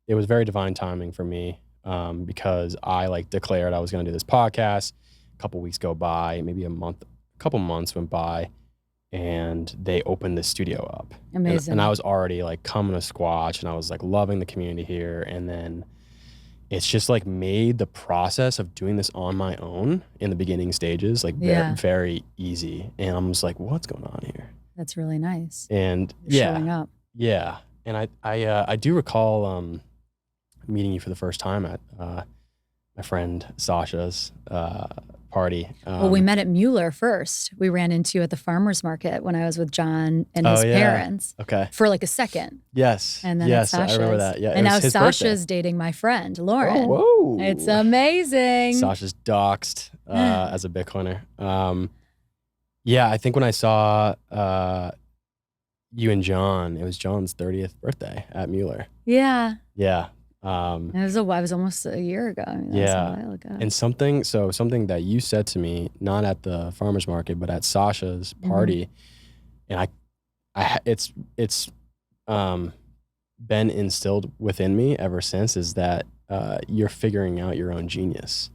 it was very divine timing for me, because I like declared I was going to do this podcast. A couple weeks go by, maybe a couple months went by, and they opened the studio up. Amazing. And I was already like coming to Squatch, and I was like loving the community here. And then it's just like made the process of doing this on my own in the beginning stages like very easy. And I'm just like, what's going on here? That's really nice. And showing up. Yeah. And I do recall meeting you for the first time at my friend Sasha's party. Well, we met at Mueller first. We ran into you at the farmer's market when I was with John and his parents. Okay. For like a second. Yes. And then at Sasha's. I remember that. Yeah. And now Sasha's dating my friend, Lauren. Oh, whoa. It's amazing. Sasha's doxed as a Bitcoiner. Yeah, I think when I saw you and John, it was John's 30th birthday at Mueller. Yeah. Yeah. It was almost a year ago. I mean, that was a while ago. And something that you said to me, not at the farmer's market, but at Sasha's party, and it's been instilled within me ever since, is that you're figuring out your own genius.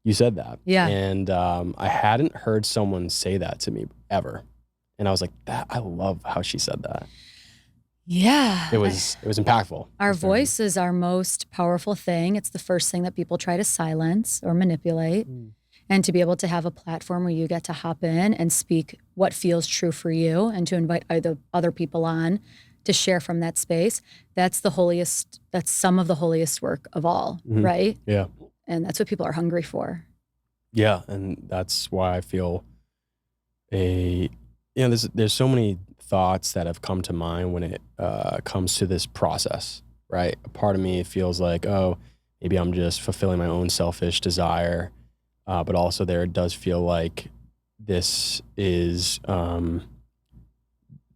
You said that. Yeah. And I hadn't heard someone say that to me ever. And I was like, I love how she said that. Yeah. It was impactful. Our voice is our most powerful thing. It's the first thing that people try to silence or manipulate. And to be able to have a platform where you get to hop in and speak what feels true for you, and to invite other people on to share from that space, that's some of the holiest work of all, right? Yeah. And that's what people are hungry for. Yeah. And that's why I feel there's so many thoughts that have come to mind when it comes to this process, right? A part of me feels like, oh, maybe I'm just fulfilling my own selfish desire. But also there does feel like this is,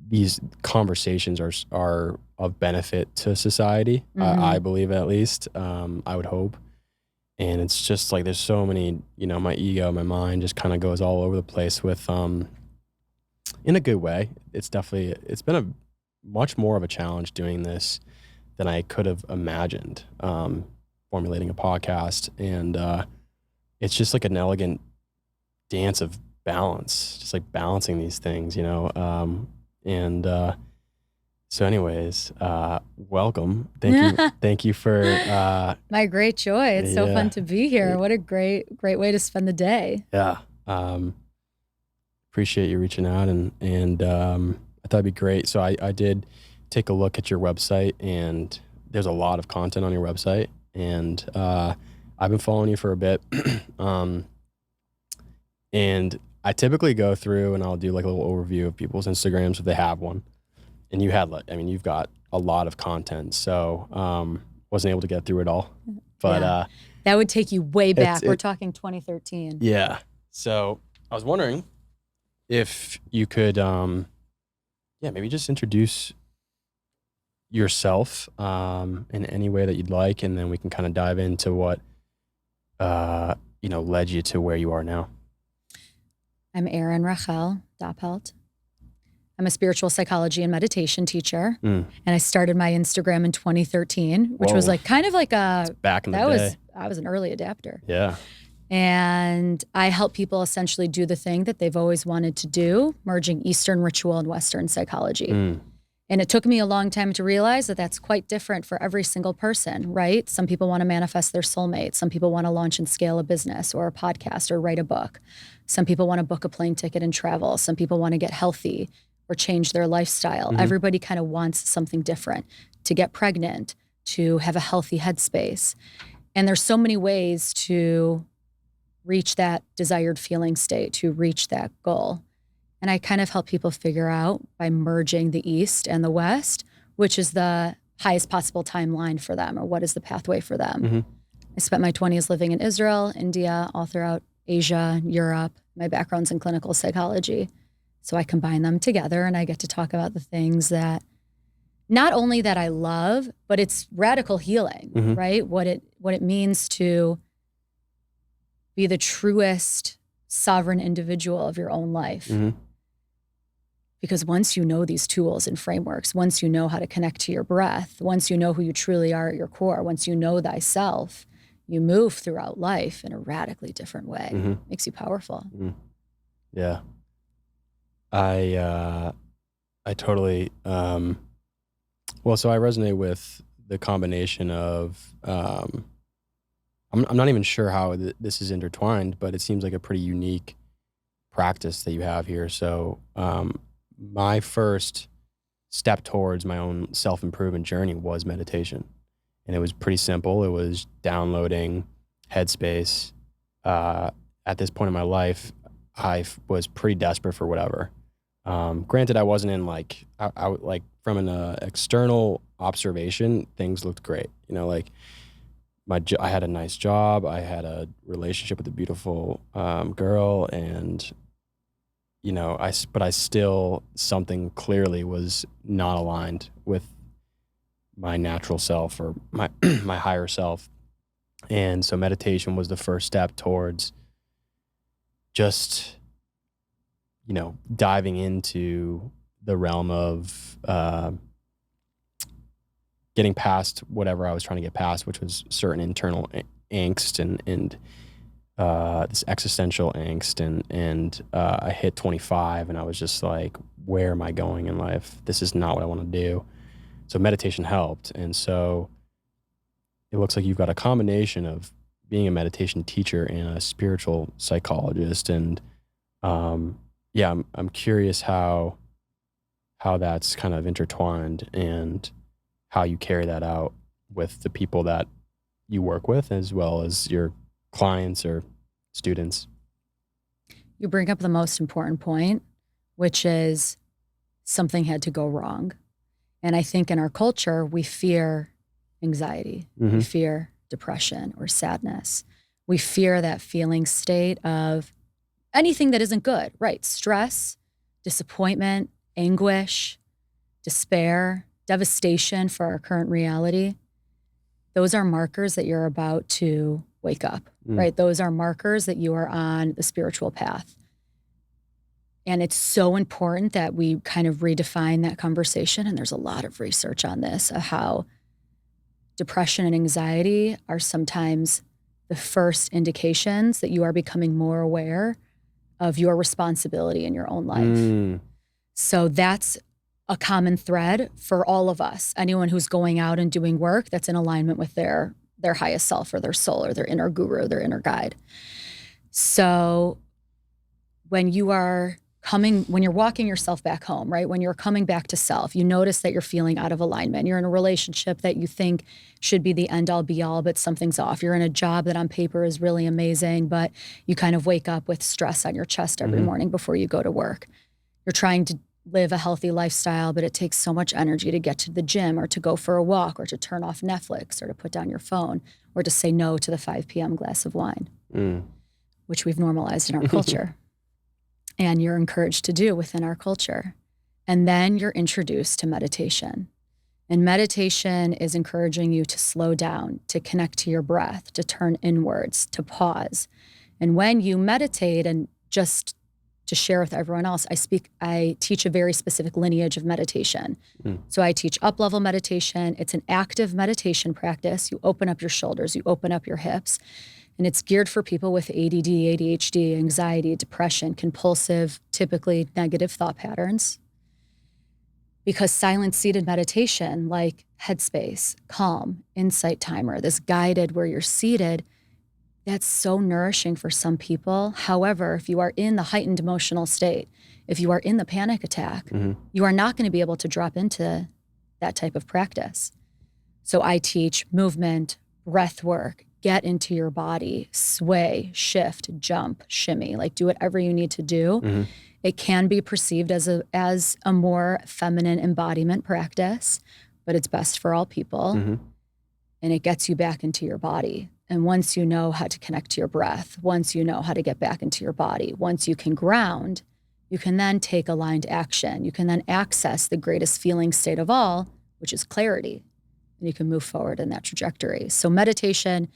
these conversations are of benefit to society. I believe, at least, I would hope. And it's just like, there's so many, my ego, my mind just kind of goes all over the place with, in a good way. It's been a much more of a challenge doing this than I could have imagined, formulating a podcast. And it's just like an elegant dance of balance, just like balancing these things, so anyways, welcome. Thank you for my great joy. It's so fun to be here. What a great way to spend the day. Yeah. Appreciate you reaching out, and I thought it'd be great. So I did take a look at your website, and there's a lot of content on your website, and I've been following you for a bit. And I typically go through and I'll do like a little overview of people's Instagrams if they have one. And you've got a lot of content, so wasn't able to get through it all. But that would take you way back. We're talking 2013. Yeah. So I was wondering if you could, maybe just introduce yourself in any way that you'd like, and then we can kind of dive into what led you to where you are now. I'm Erin Doppelt. I'm a spiritual psychology and meditation teacher, and I started my Instagram in 2013, which was like kind of like back in the day. I was an early adapter. Yeah. And I help people essentially do the thing that they've always wanted to do, merging Eastern ritual and Western psychology. And it took me a long time to realize that that's quite different for every single person, right? Some people want to manifest their soulmate. Some people want to launch and scale a business or a podcast or write a book. Some people want to book a plane ticket and travel. Some people want to get healthy or change their lifestyle. Everybody kind of wants something different, to get pregnant, to have a healthy headspace. And there's so many ways to reach that desired feeling state, to reach that goal. And I kind of help people figure out by merging the East and the West, which is the highest possible timeline for them, or what is the pathway for them. I spent my 20s living in Israel, India, all throughout Asia, Europe. My background's in clinical psychology. So I combine them together, and I get to talk about the things that, not only that I love, but it's radical healing, right? What it means to be the truest sovereign individual of your own life. Because once you know these tools and frameworks, once you know how to connect to your breath, once you know who you truly are at your core, once you know thyself, you move throughout life in a radically different way. Makes you powerful. Yeah. I totally, so I resonate with the combination of, I'm not even sure how this is intertwined, but it seems like a pretty unique practice that you have here. So, my first step towards my own self-improvement journey was meditation. And it was pretty simple. It was downloading Headspace. At this point in my life, I was pretty desperate for whatever. Granted, I wasn't in like from an external observation, things looked great. You know, like I had a nice job. I had a relationship with a beautiful girl, and you know, but I still, something clearly was not aligned with my natural self or my my higher self. And so meditation was the first step towards just, you know, diving into the realm of getting past whatever I was trying to get past, which was certain internal angst and this existential angst. And I hit 25 and I was just like, where am I going in life? This is not what I want to do. So meditation helped. And so it looks like you've got a combination of being a meditation teacher and a spiritual psychologist. And yeah, I'm curious how that's kind of intertwined and how you carry that out with the people that you work with, as well as your clients or students. You bring up the most important point, which is something had to go wrong. And I think in our culture, we fear anxiety, we fear depression or sadness. We fear that feeling state of anything that isn't good, right? Stress, disappointment, anguish, despair, devastation for our current reality. Those are markers that you're about to wake up, right? Those are markers that you are on the spiritual path. And it's so important that we kind of redefine that conversation. And there's a lot of research on this, of how depression and anxiety are sometimes the first indications that you are becoming more aware of your responsibility in your own life. So that's a common thread for all of us. Anyone who's going out and doing work that's in alignment with their highest self or their soul or their inner guru or their inner guide. So when you're walking yourself back home, right? When you're coming back to self, you notice that you're feeling out of alignment. You're in a relationship that you think should be the end all be all, but something's off. You're in a job that on paper is really amazing, but you kind of wake up with stress on your chest every morning before you go to work. You're trying to live a healthy lifestyle, but it takes so much energy to get to the gym or to go for a walk or to turn off Netflix or to put down your phone or to say no to the 5 p.m. glass of wine, which we've normalized in our culture. And you're encouraged to do within our culture. And then you're introduced to meditation. And meditation is encouraging you to slow down, to connect to your breath, to turn inwards, to pause. And when you meditate, and just to share with everyone else, I teach a very specific lineage of meditation. So I teach UpLevel meditation. It's an active meditation practice. You open up your shoulders, you open up your hips. And it's geared for people with ADD, ADHD, anxiety, depression, compulsive, typically negative thought patterns. Because silent seated meditation, like Headspace, Calm, Insight Timer, this guided where you're seated, that's so nourishing for some people. However, if you are in the heightened emotional state, if you are in the panic attack, you are not going to be able to drop into that type of practice. So I teach movement, breath work, get into your body, sway, shift, jump, shimmy, like do whatever you need to do. It can be perceived as a more feminine embodiment practice, but it's best for all people. And it gets you back into your body. And once you know how to connect to your breath, once you know how to get back into your body, once you can ground, you can then take aligned action. You can then access the greatest feeling state of all, which is clarity. And you can move forward in that trajectory. So meditation,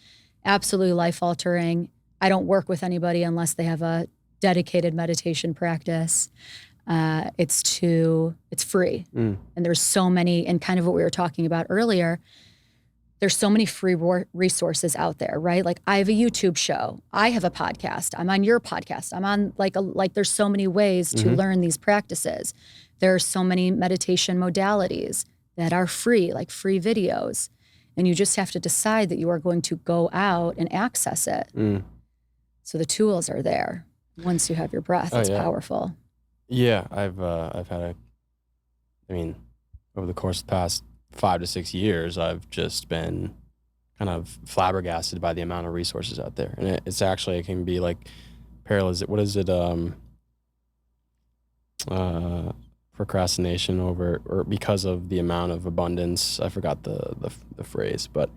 absolutely life-altering. I don't work with anybody unless they have a dedicated meditation practice. It's free. And there's so many, and kind of what we were talking about earlier, there's so many free resources out there, right? Like I have a YouTube show. I have a podcast. I'm on your podcast. I'm on there's so many ways to learn these practices. There are so many meditation modalities that are free, like free videos. And you just have to decide that you are going to go out and access it. So the tools are there. Once you have your breath, it's powerful. Yeah, I've had over the course of the past 5 to 6 years, I've just been kind of flabbergasted by the amount of resources out there. And it can be like procrastination or because of the amount of abundance. I forgot the phrase, but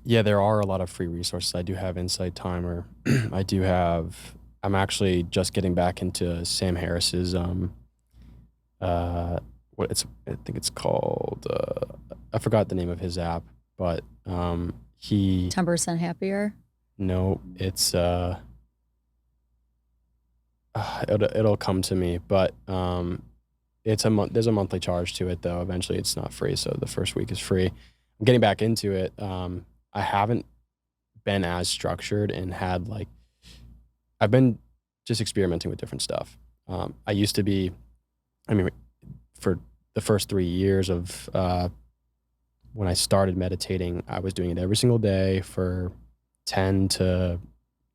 there are a lot of free resources. I do have Insight Timer. I'm actually just getting back into Sam Harris's I think it's called I forgot the name of his app, but he 10% Happier. No, it's it'll come to me, but there's a monthly charge to it though. Eventually it's not free, so the first week is free. I'm getting back into it. I haven't been as structured and I've been just experimenting with different stuff. I used to be, for the first 3 years of when I started meditating, I was doing it every single day for 10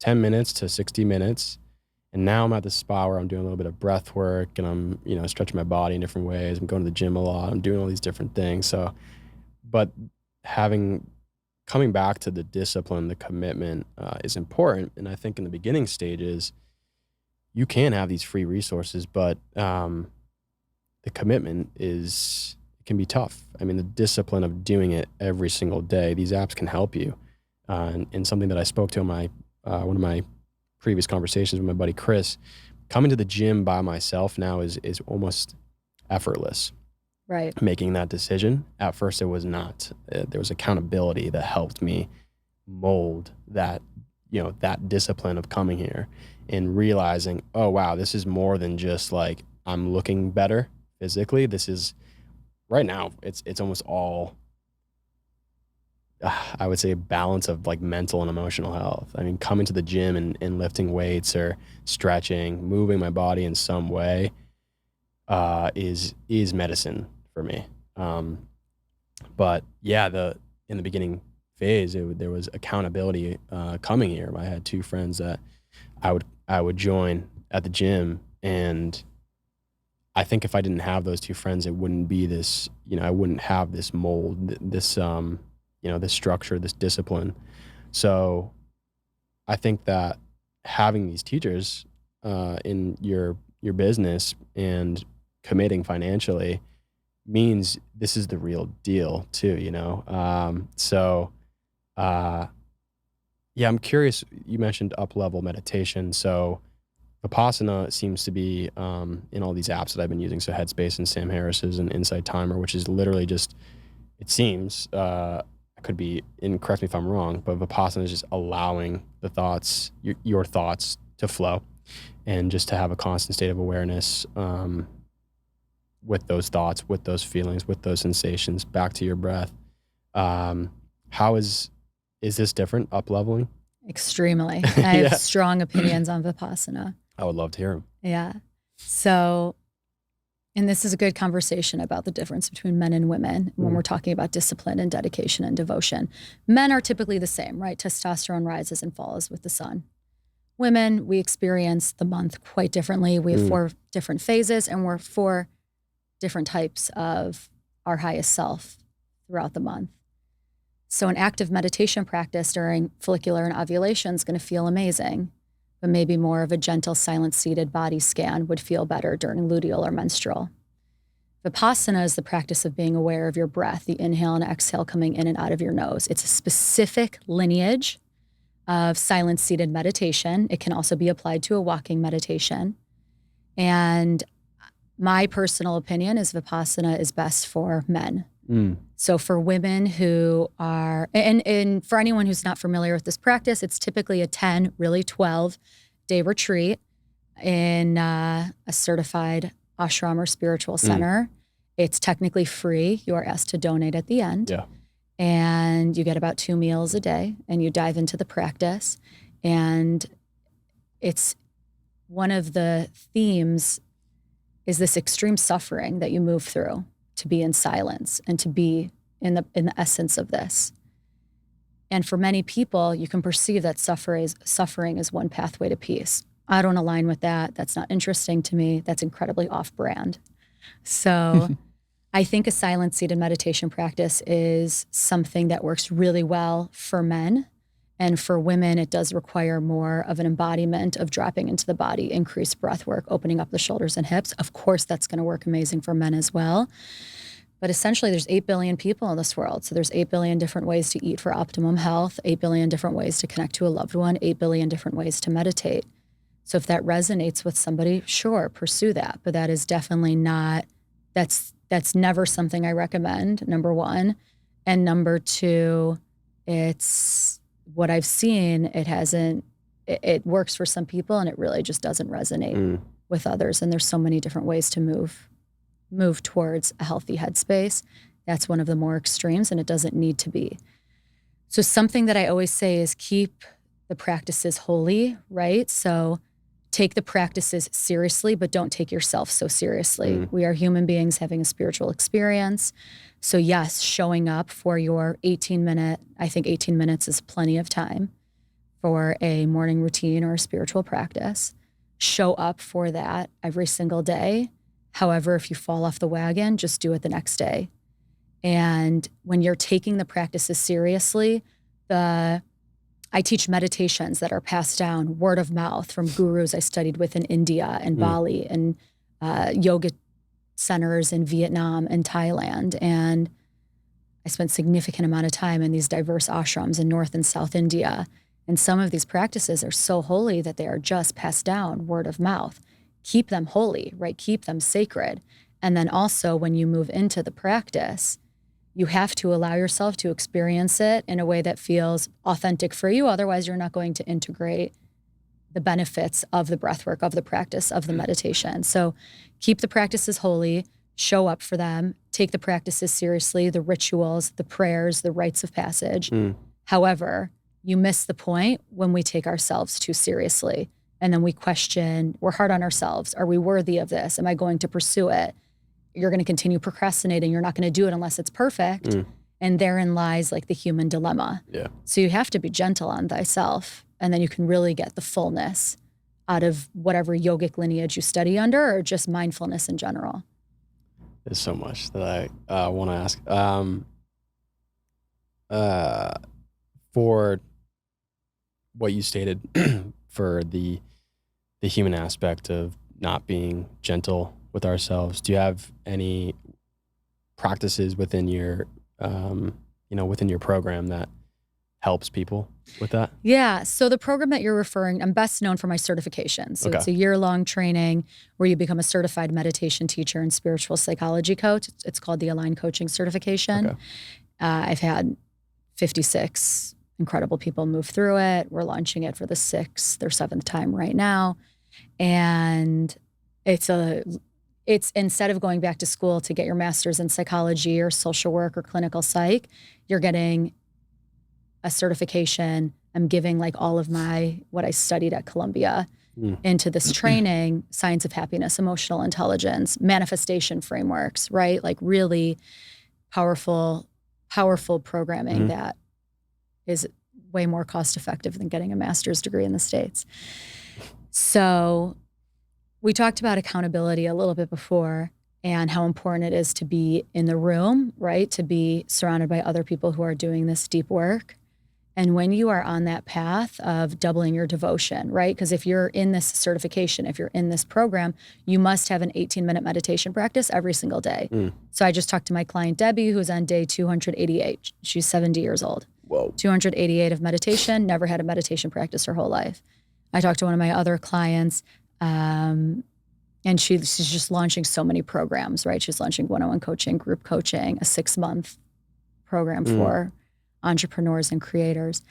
minutes to 60 minutes. And now I'm at the spot where I'm doing a little bit of breath work and I'm, stretching my body in different ways. I'm going to the gym a lot. I'm doing all these different things. So, but coming back to the discipline, the commitment is important. And I think in the beginning stages, you can have these free resources, but the commitment can be tough. The discipline of doing it every single day, these apps can help you. And something that I spoke to in one of my previous conversations with my buddy Chris, coming to the gym by myself now is almost effortless. Right. Making that decision. At first it was not. There was accountability that helped me mold that discipline of coming here and realizing, oh wow, this is more than just like I'm looking better physically. This is right now it's almost all I would say a balance of like mental and emotional health. Coming to the gym and lifting weights or stretching, moving my body in some way is medicine for me. But yeah, in the beginning phase, there was accountability coming here. I had 2 friends that I would join at the gym, and I think if I didn't have those 2 friends, it wouldn't be this. I wouldn't have this mold, this this structure, this discipline. So I think that having these teachers in your business and committing financially means this is the real deal too, I'm curious, you mentioned UpLevel meditation. So Vipassana seems to be in all these apps that I've been using. So Headspace and Sam Harris's and Insight Timer, which is literally just, it seems, I could be, and correct me if I'm wrong, but Vipassana is just allowing the thoughts, your thoughts to flow and just to have a constant state of awareness with those thoughts, with those feelings, with those sensations, back to your breath. How is this different, up-leveling? Extremely. I have strong opinions on Vipassana. I would love to hear them. Yeah. So, and this is a good conversation about the difference between men and women when we're talking about discipline and dedication and devotion. Men are typically the same, right? Testosterone rises and falls with the sun. Women, we experience the month quite differently. We have 4 different phases, and we're 4 different types of our highest self throughout the month. So an active meditation practice during follicular and ovulation is going to feel amazing, but maybe more of a gentle, silent-seated body scan would feel better during luteal or menstrual. Vipassana is the practice of being aware of your breath, the inhale and exhale coming in and out of your nose. It's a specific lineage of silent-seated meditation. It can also be applied to a walking meditation. And my personal opinion is Vipassana is best for men. So for women who are, and for anyone who's not familiar with this practice, it's typically a 10, really 12-day retreat in a certified ashram or spiritual center. It's technically free. You are asked to donate at the end. Yeah. And you get about 2 meals a day, and you dive into the practice. And it's one of the themes is this extreme suffering that you move through to be in silence and to be in the essence of this. And for many people, you can perceive that suffering is one pathway to peace. I don't align with that. That's not interesting to me. That's incredibly off-brand. So I think a silent-seated meditation practice is something that works really well for men. And for women, it does require more of an embodiment of dropping into the body, increased breath work, opening up the shoulders and hips. Of course, that's going to work amazing for men as well. But essentially, there's 8 billion people in this world. So there's 8 billion different ways to eat for optimum health, 8 billion different ways to connect to a loved one, 8 billion different ways to meditate. So if that resonates with somebody, sure, pursue that. But that is definitely not, that's never something I recommend, number one. And number two, it's what I've seen, it works for some people and it really just doesn't resonate with others. And there's so many different ways to move towards a healthy headspace. That's one of the more extremes, and it doesn't need to be. So something that I always say is keep the practices holy, right? So take the practices seriously, but don't take yourself so seriously. We are human beings having a spiritual experience. So yes, showing up for your 18-minute, I think 18 minutes is plenty of time for a morning routine or a spiritual practice. Show up for that every single day. However, if you fall off the wagon, just do it the next day. And when you're taking the practices seriously, I teach meditations that are passed down word of mouth from gurus I studied with in India and Bali and yoga centers in Vietnam and Thailand. And I spent significant amount of time in these diverse ashrams in North and South India. And some of these practices are so holy that they are just passed down word of mouth. Keep them holy, right? Keep them sacred. And then also when you move into the practice, you have to allow yourself to experience it in a way that feels authentic for you. Otherwise, you're not going to integrate the benefits of the breathwork, of the practice, of the meditation. So keep the practices holy, show up for them, take the practices seriously, the rituals, the prayers, the rites of passage. However, you miss the point when we take ourselves too seriously. And then we question, we're hard on ourselves. Are we worthy of this? Am I going to pursue it? You're going to continue procrastinating. You're not going to do it unless it's perfect. And therein lies like the human dilemma. Yeah. So you have to be gentle on thyself, and then you can really get the fullness out of whatever yogic lineage you study under, or just mindfulness in general. There's so much that I want to ask. For what you stated, for the human aspect of not being gentle with ourselves, do you have any practices within your within your program that helps people with that? Yeah. So the program that you're referring, I'm best known for my certification. So it's a year-long training where you become a certified meditation teacher and spiritual psychology coach. It's called the Align Coaching Certification. I've had 56 incredible people move through it. We're launching it for the 6th or 7th time right now. And it's instead of going back to school to get your master's in psychology or social work or clinical psych, you're getting a certification. I'm giving like all of what I studied at Columbia into this training, science of happiness, emotional intelligence, manifestation frameworks, right? Like really powerful programming that is way more cost effective than getting a master's degree in the States. So we talked about accountability a little bit before and how important it is to be in the room, right? To be surrounded by other people who are doing this deep work. And when you are on that path of doubling your devotion, right? Because if you're in this certification, if you're in this program, you must have an 18-minute meditation practice every single day. So I just talked to my client, Debbie, who's on day 288. She's 70 years old. Whoa. 288 of meditation, never had a meditation practice her whole life. I talked to one of my other clients, and she's just launching so many programs, right? She's launching one-on-one coaching, group coaching, a 6-month program for entrepreneurs and creators.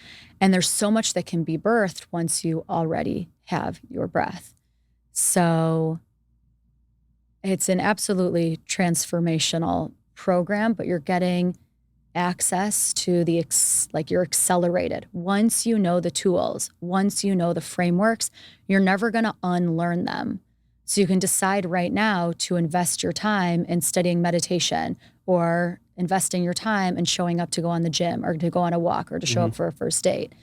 And there's so much that can be birthed once you already have your breath. So it's an absolutely transformational program, but you're getting access to you're accelerated. Once you know the tools, once you know the frameworks, you're never going to unlearn them. So you can decide right now to invest your time in studying meditation, or investing your time in showing up to go on the gym, or to go on a walk, or to show up for a first date.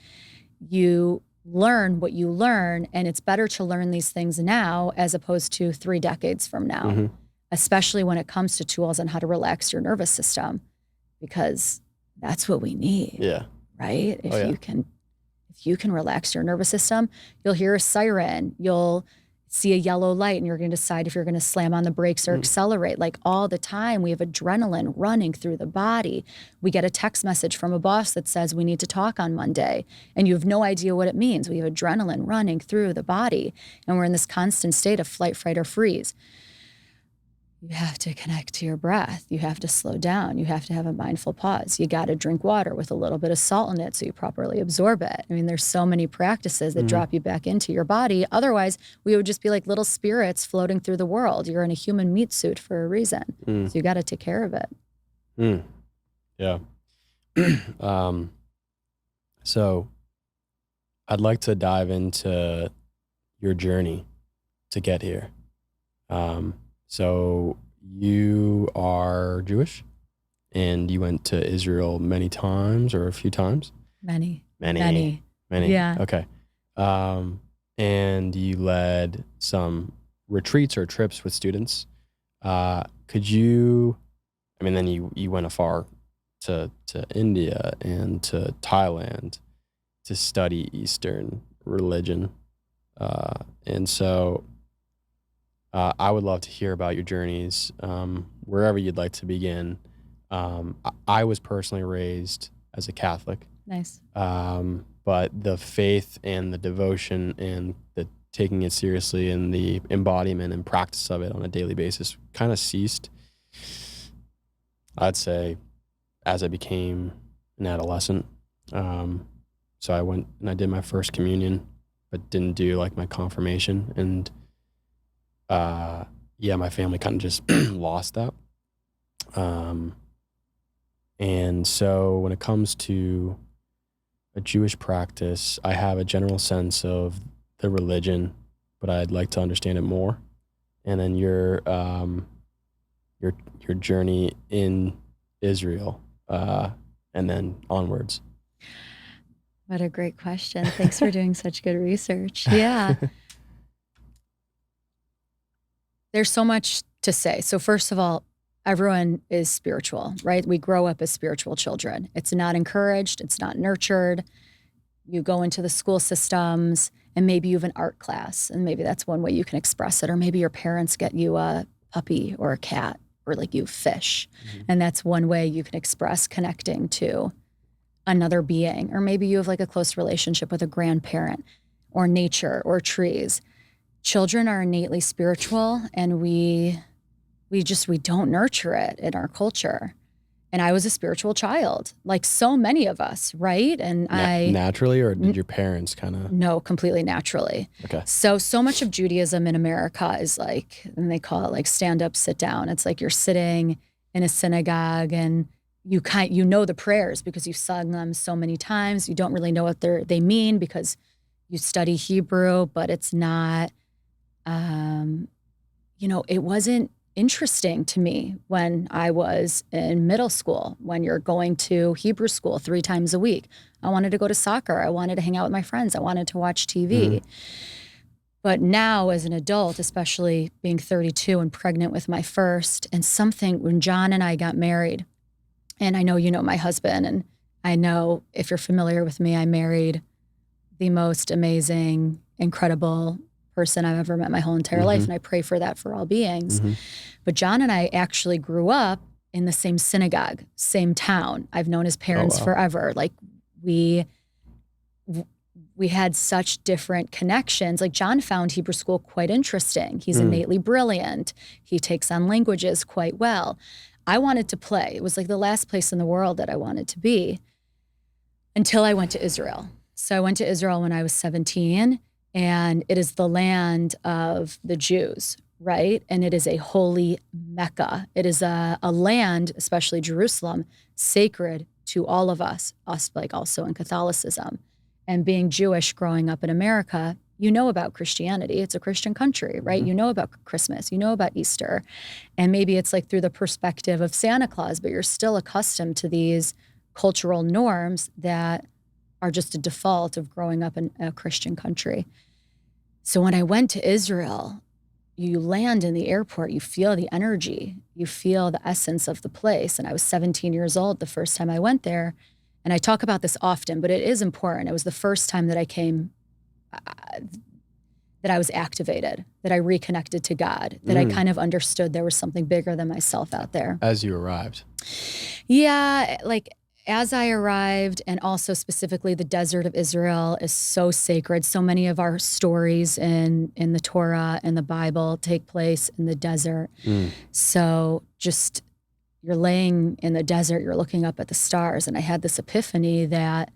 You learn what you learn, and it's better to learn these things now as opposed to 3 decades from now, especially when it comes to tools on how to relax your nervous system, because that's what we need. Yeah. Right? If you can relax your nervous system, you'll hear a siren, you'll see a yellow light, and you're going to decide if you're going to slam on the brakes or accelerate. Like, all the time, we have adrenaline running through the body. We get a text message from a boss that says we need to talk on Monday, and you have no idea what it means. We have adrenaline running through the body, and we're in this constant state of flight, fright, or freeze. You have to connect to your breath. You have to slow down. You have to have a mindful pause. You got to drink water with a little bit of salt in it so you properly absorb it. I mean, there's so many practices that drop you back into your body. Otherwise, we would just be like little spirits floating through the world. You're in a human meat suit for a reason. So you got to take care of it. Yeah. So I'd like to dive into your journey to get here. So you are Jewish, and you went to Israel many times, or a few times? Many. Yeah. Okay. And you led some retreats or trips with students. Could you, then you went afar to India and to Thailand to study Eastern religion. And so I would love to hear about your journeys, wherever you'd like to begin. I was personally raised as a Catholic. Nice. But the faith and the devotion and the taking it seriously and the embodiment and practice of it on a daily basis kind of ceased, I'd say, as I became an adolescent. So I went and I did my first communion, but didn't do like my confirmation. And my family kind of just lost that. And so when it comes to a Jewish practice, I have a general sense of the religion, but I'd like to understand it more. And then your journey in Israel, and then onwards. What a great question. Thanks for doing such good research. Yeah. There's so much to say. So first of all, everyone is spiritual, right? We grow up as spiritual children. It's not encouraged. It's not nurtured. You go into the school systems, and maybe you have an art class, and maybe that's one way you can express it. Or maybe your parents get you a puppy or a cat, or like you fish. And that's one way you can express connecting to another being. Or maybe you have like a close relationship with a grandparent, or nature, or trees. Children are innately spiritual, and we don't nurture it in our culture. And I was a spiritual child, like so many of us, right? And naturally, or did your parents kind of? No, completely naturally. Okay. So much of Judaism in America is like, and they call it like stand up, sit down. It's like you're sitting in a synagogue, and you know the prayers because you've sung them so many times. You don't really know what they mean because you study Hebrew, but it's not. It wasn't interesting to me when I was in middle school, when you're going to Hebrew school 3 times a week. I wanted to go to soccer. I wanted to hang out with my friends. I wanted to watch TV. But now as an adult, especially being 32 and pregnant with my first, and when John and I got married, and I know you know my husband, and I know if you're familiar with me, I married the most amazing, incredible person I've ever met my whole entire life, and I pray for that for all beings. But John and I actually grew up in the same synagogue, same town. I've known his parents forever. Like we had such different connections. Like John found Hebrew school quite interesting. He's innately brilliant. He takes on languages quite well. I wanted to play. It was like the last place in the world that I wanted to be until I went to Israel. So I went to Israel when I was 17. And it is the land of the Jews, right? And it is a holy Mecca. It is a land, especially Jerusalem, sacred to all of us like also in Catholicism. And being Jewish growing up in America, you know about Christianity. It's a Christian country, right? You know about Christmas, you know about Easter. And maybe it's like through the perspective of Santa Claus, but you're still accustomed to these cultural norms that are just a default of growing up in a Christian country. So when I went to Israel, you land in the airport, you feel the energy, you feel the essence of the place. And I was 17 years old the first time I went there. And I talk about this often, but it is important. It was the first time that I came, that I was activated, that I reconnected to God, that I kind of understood there was something bigger than myself out there. As you arrived? Yeah, like as I arrived, and also specifically the desert of Israel is so sacred. So many of our stories in the Torah and the Bible take place in the desert. So just you're laying in the desert, you're looking up at the stars, and I had this epiphany that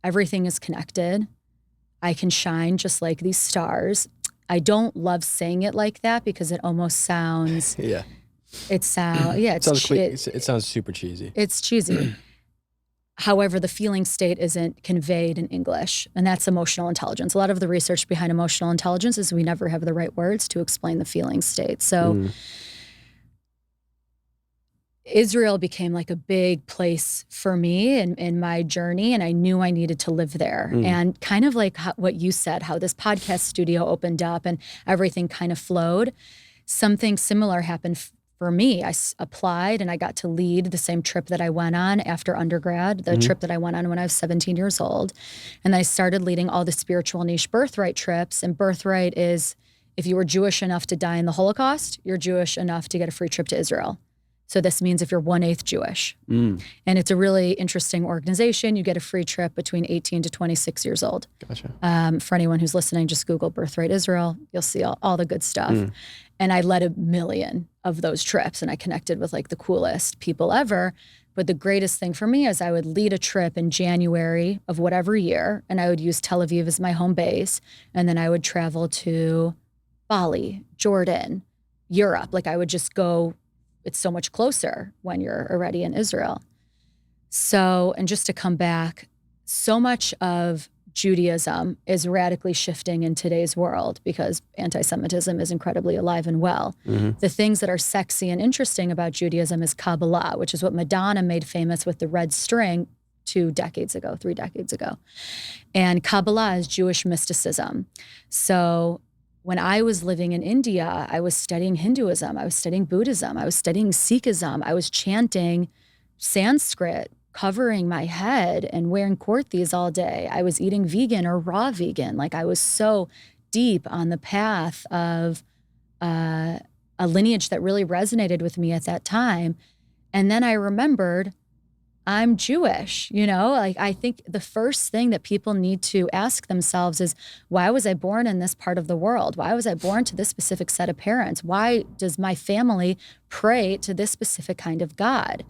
everything is connected. I can shine just like these stars. I don't love saying it like that because it almost sounds... Yeah. It sounds it sounds super cheesy. It's cheesy. However, the feeling state isn't conveyed in English, and that's emotional intelligence. A lot of the research behind emotional intelligence is we never have the right words to explain the feeling state. So Israel became like a big place for me in my journey, and I knew I needed to live there. And kind of like what you said, how this podcast studio opened up and everything kind of flowed, something similar happened for me. I applied and I got to lead the same trip that I went on after undergrad, the trip that I went on when I was 17 years old. And I started leading all the spiritual niche birthright trips. And birthright is if you were Jewish enough to die in the Holocaust, you're Jewish enough to get a free trip to Israel. So this means if you're 1/8 Jewish. And it's a really interesting organization. You get a free trip between 18 to 26 years old. Gotcha. For anyone who's listening, just Google Birthright Israel. You'll see all the good stuff. And I led 1 million of those trips, and I connected with like the coolest people ever. But the greatest thing for me is I would lead a trip in January of whatever year, and I would use Tel Aviv as my home base. And then I would travel to Bali, Jordan, Europe. Like I would just go. It's so much closer when you're already in Israel. So, and just to come back, so much of Judaism is radically shifting in today's world because anti-Semitism is incredibly alive and well. The things that are sexy and interesting about Judaism is Kabbalah, which is what Madonna made famous with the red string 3 decades ago. And Kabbalah is Jewish mysticism. So when I was living in India, I was studying Hinduism, I was studying Buddhism, I was studying Sikhism, I was chanting Sanskrit, covering my head and wearing kurtis all day. I was eating vegan or raw vegan. Like I was so deep on the path of a lineage that really resonated with me at that time. And then I remembered I'm Jewish, like I think the first thing that people need to ask themselves is, why was I born in this part of the world? Why was I born to this specific set of parents? Why does my family pray to this specific kind of God?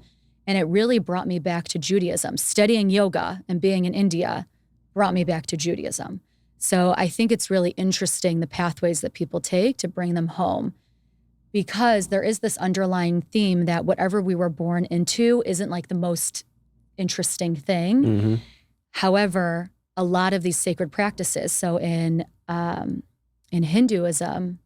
And it really brought me back to Judaism. Studying yoga and being in India brought me back to Judaism. So I think it's really interesting the pathways that people take to bring them home, because there is this underlying theme that whatever we were born into isn't like the most interesting thing. However, a lot of these sacred practices, so in Hinduism,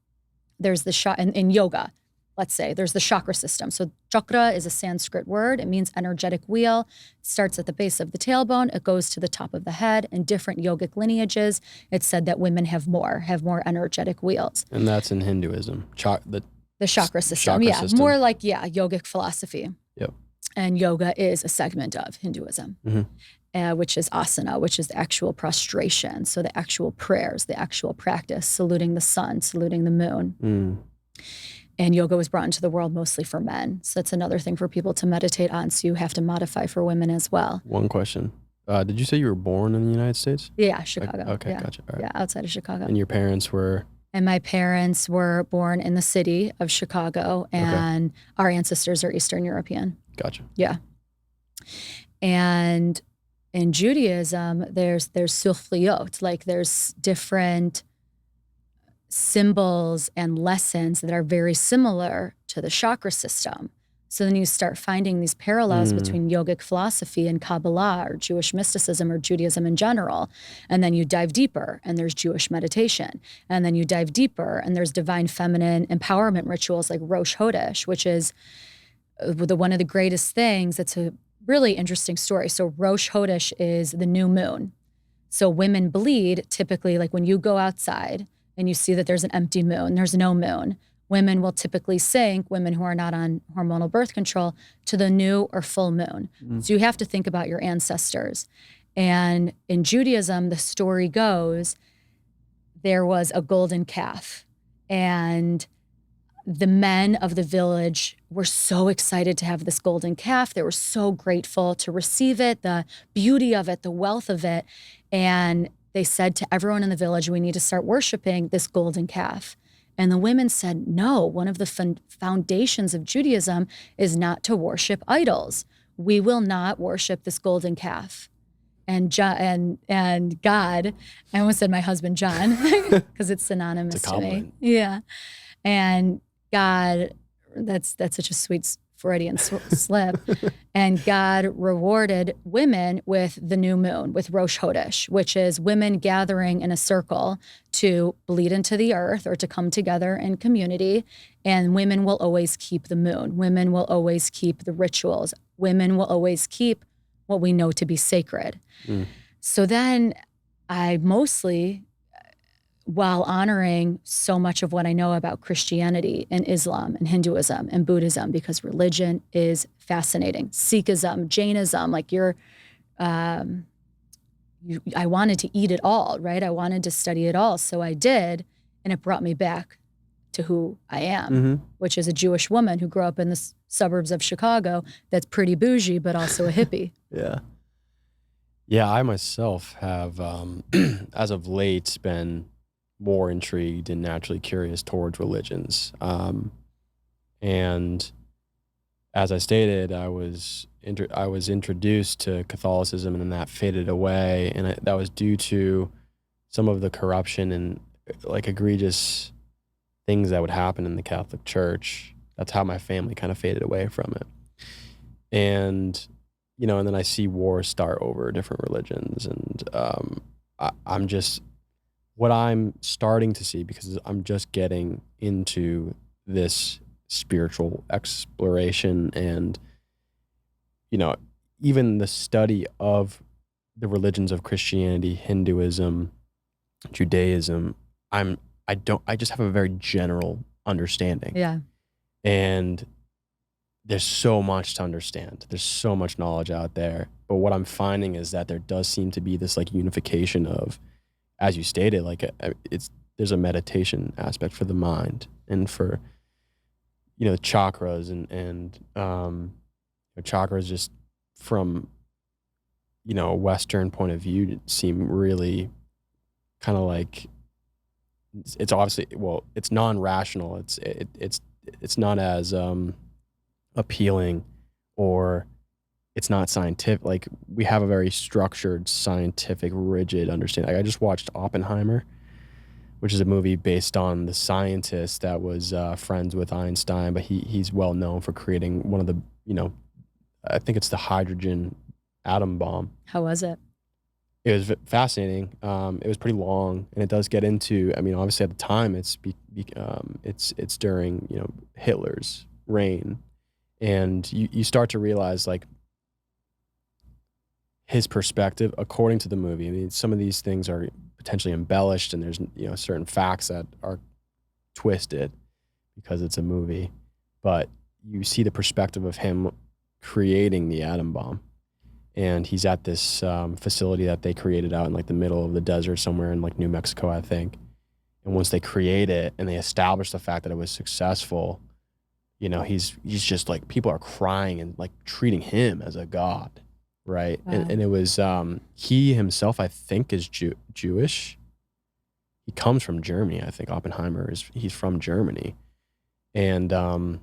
there's in yoga, let's say, there's the chakra system. So chakra is a Sanskrit word. It means energetic wheel. It starts at the base of the tailbone. It goes to the top of the head. In different yogic lineages, it's said that women have more energetic wheels. And that's in Hinduism. The chakra system. More like, yogic philosophy. Yep. And yoga is a segment of Hinduism, which is asana, which is the actual prostration. So the actual prayers, the actual practice, saluting the sun, saluting the moon. And yoga was brought into the world mostly for men. So that's another thing for people to meditate on. So you have to modify for women as well. One question. Did you say you were born in the United States? Yeah, Chicago. Okay, gotcha. All right. Yeah, outside of Chicago. And your parents were? And my parents were born in the city of Chicago, and our ancestors are Eastern European. Gotcha. Yeah. And in Judaism, there's sufliot, like there's different symbols and lessons that are very similar to the chakra system. So then you start finding these parallels between yogic philosophy and Kabbalah or Jewish mysticism or Judaism in general. And then you dive deeper and there's Jewish meditation. And then you dive deeper and there's divine feminine empowerment rituals like Rosh Hodesh, which is one of the greatest things. It's a really interesting story. So Rosh Hodesh is the new moon. So women bleed typically, like when you go outside and you see that there's an empty moon, there's no moon, women will typically sync, women who are not on hormonal birth control, to the new or full moon. So you have to think about your ancestors. And in Judaism, the story goes, there was a golden calf, and the men of the village were so excited to have this golden calf. They were so grateful to receive it, the beauty of it, the wealth of it. And they said to everyone in the village, we need to start worshiping this golden calf. And the women said, no, one of the foundations of Judaism is not to worship idols. We will not worship this golden calf. And God, I almost said my husband John, because it's synonymous to me. Yeah. And God, that's such a sweet Freudian slip. And God rewarded women with the new moon, with Rosh Hodesh, which is women gathering in a circle to bleed into the earth or to come together in community. And women will always keep the moon. Women will always keep the rituals. Women will always keep what we know to be sacred. So then I mostly, while honoring so much of what I know about Christianity and Islam and Hinduism and Buddhism, because religion is fascinating. Sikhism, Jainism, like I wanted to eat it all, right? I wanted to study it all. So I did, and it brought me back to who I am, which is a Jewish woman who grew up in the suburbs of Chicago that's pretty bougie, but also a hippie. Yeah, I myself have, as of late, been more intrigued and naturally curious towards religions. And as I stated, I was introduced to Catholicism, and then that faded away, and that was due to some of the corruption and like egregious things that would happen in the Catholic Church. That's how my family kind of faded away from it. And and then I see wars start over different religions, and I'm just, what I'm starting to see, because I'm just getting into this spiritual exploration and, even the study of the religions of Christianity, Hinduism, Judaism, I just have a very general understanding. Yeah. And there's so much to understand. There's so much knowledge out there. But what I'm finding is that there does seem to be this like unification of, as you stated, like there's a meditation aspect for the mind and for, chakras and chakras just from, a Western point of view seem really kind of like, it's obviously, well, it's non-rational. It's not as, appealing, or it's not scientific. Like, we have a very structured, scientific, rigid understanding. Like, I just watched Oppenheimer, which is a movie based on the scientist that was friends with Einstein, but he's well known for creating one of the, I think it's the hydrogen atom bomb. How was it? It was fascinating. It was pretty long, and it does get into, obviously at the time it's during, Hitler's reign. And you start to realize, like, his perspective, according to the movie. Some of these things are potentially embellished, and there's, certain facts that are twisted because it's a movie. But you see the perspective of him creating the atom bomb. And he's at this facility that they created out in, like, the middle of the desert somewhere in, like, New Mexico, I think. And once they create it and they establish the fact that it was successful, he's just like, people are crying and like treating him as a god, right? Wow. And it was, he himself, I think, is Jewish. He comes from Germany. I think Oppenheimer he's from Germany. And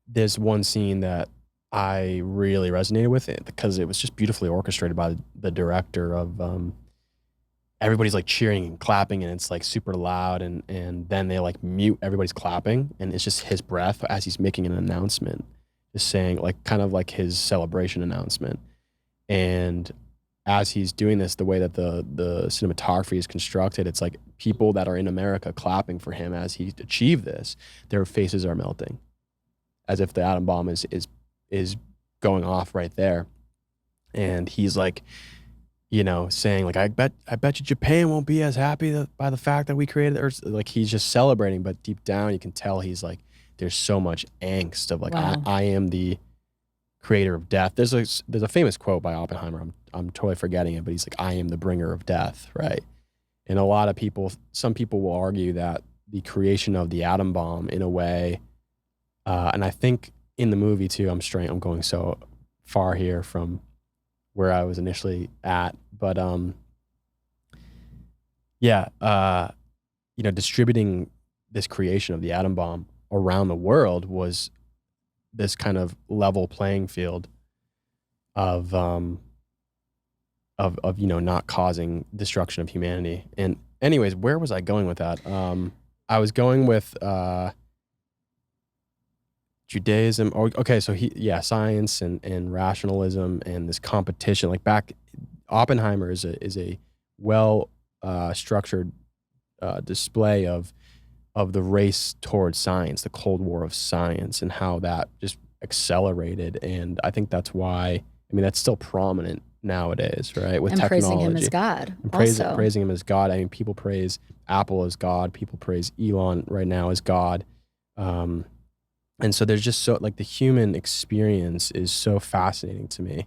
there's one scene that I really resonated with it because it was just beautifully orchestrated by the director of everybody's like cheering and clapping and it's like super loud and then they like mute everybody's clapping and it's just his breath as he's making an announcement, just saying like kind of like his celebration announcement. And as he's doing this, the way that the cinematography is constructed, it's like people that are in America clapping for him as he achieved this, their faces are melting as if the atom bomb is going off right there. And he's like, you know, saying like, I bet you Japan won't be as happy by the fact that we created Earth. Like he's just celebrating, but deep down you can tell he's like, there's so much angst of like, Wow. I am the creator of death. There's a famous quote by Oppenheimer. I'm totally forgetting it, but he's like, I am the bringer of death, right? And a lot of people, some people will argue that the creation of the atom bomb in a way, and I think in the movie too, I'm going so far here from where I was initially at, but yeah, you know, distributing this creation of the atom bomb around the world was this kind of level playing field of you know, not causing destruction of humanity. And anyways, where was I going with that? I was going with Judaism. Oh, okay, so science and rationalism and this competition. Like back, Oppenheimer is a well structured display of the race towards science, the Cold War of science, and how that just accelerated. And I think that's why. I mean, that's still prominent nowadays, right? With And technology, praising him as God. and Also. praising him as God. I mean, people praise Apple as God. People praise Elon right now as God. And so there's just so like the human experience is so fascinating to me.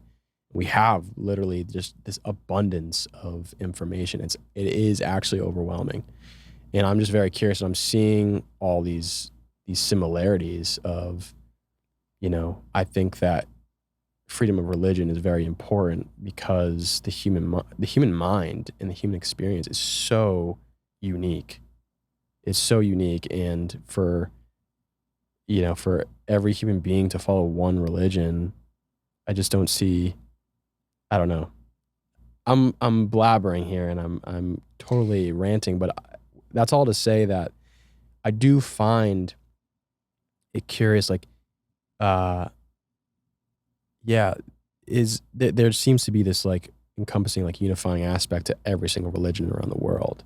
We have literally just this abundance of information. It is actually overwhelming. And I'm just very curious. I'm seeing all these similarities of, you know, I think that freedom of religion is very important because the human mind and the human experience is so unique. It's so unique, and for, you know, for every human being to follow one religion, I just don't see. I don't know. I'm blabbering here, and I'm totally ranting, but that's all to say that I do find it curious. Like, yeah, there seems to be this like encompassing, like unifying aspect to every single religion around the world.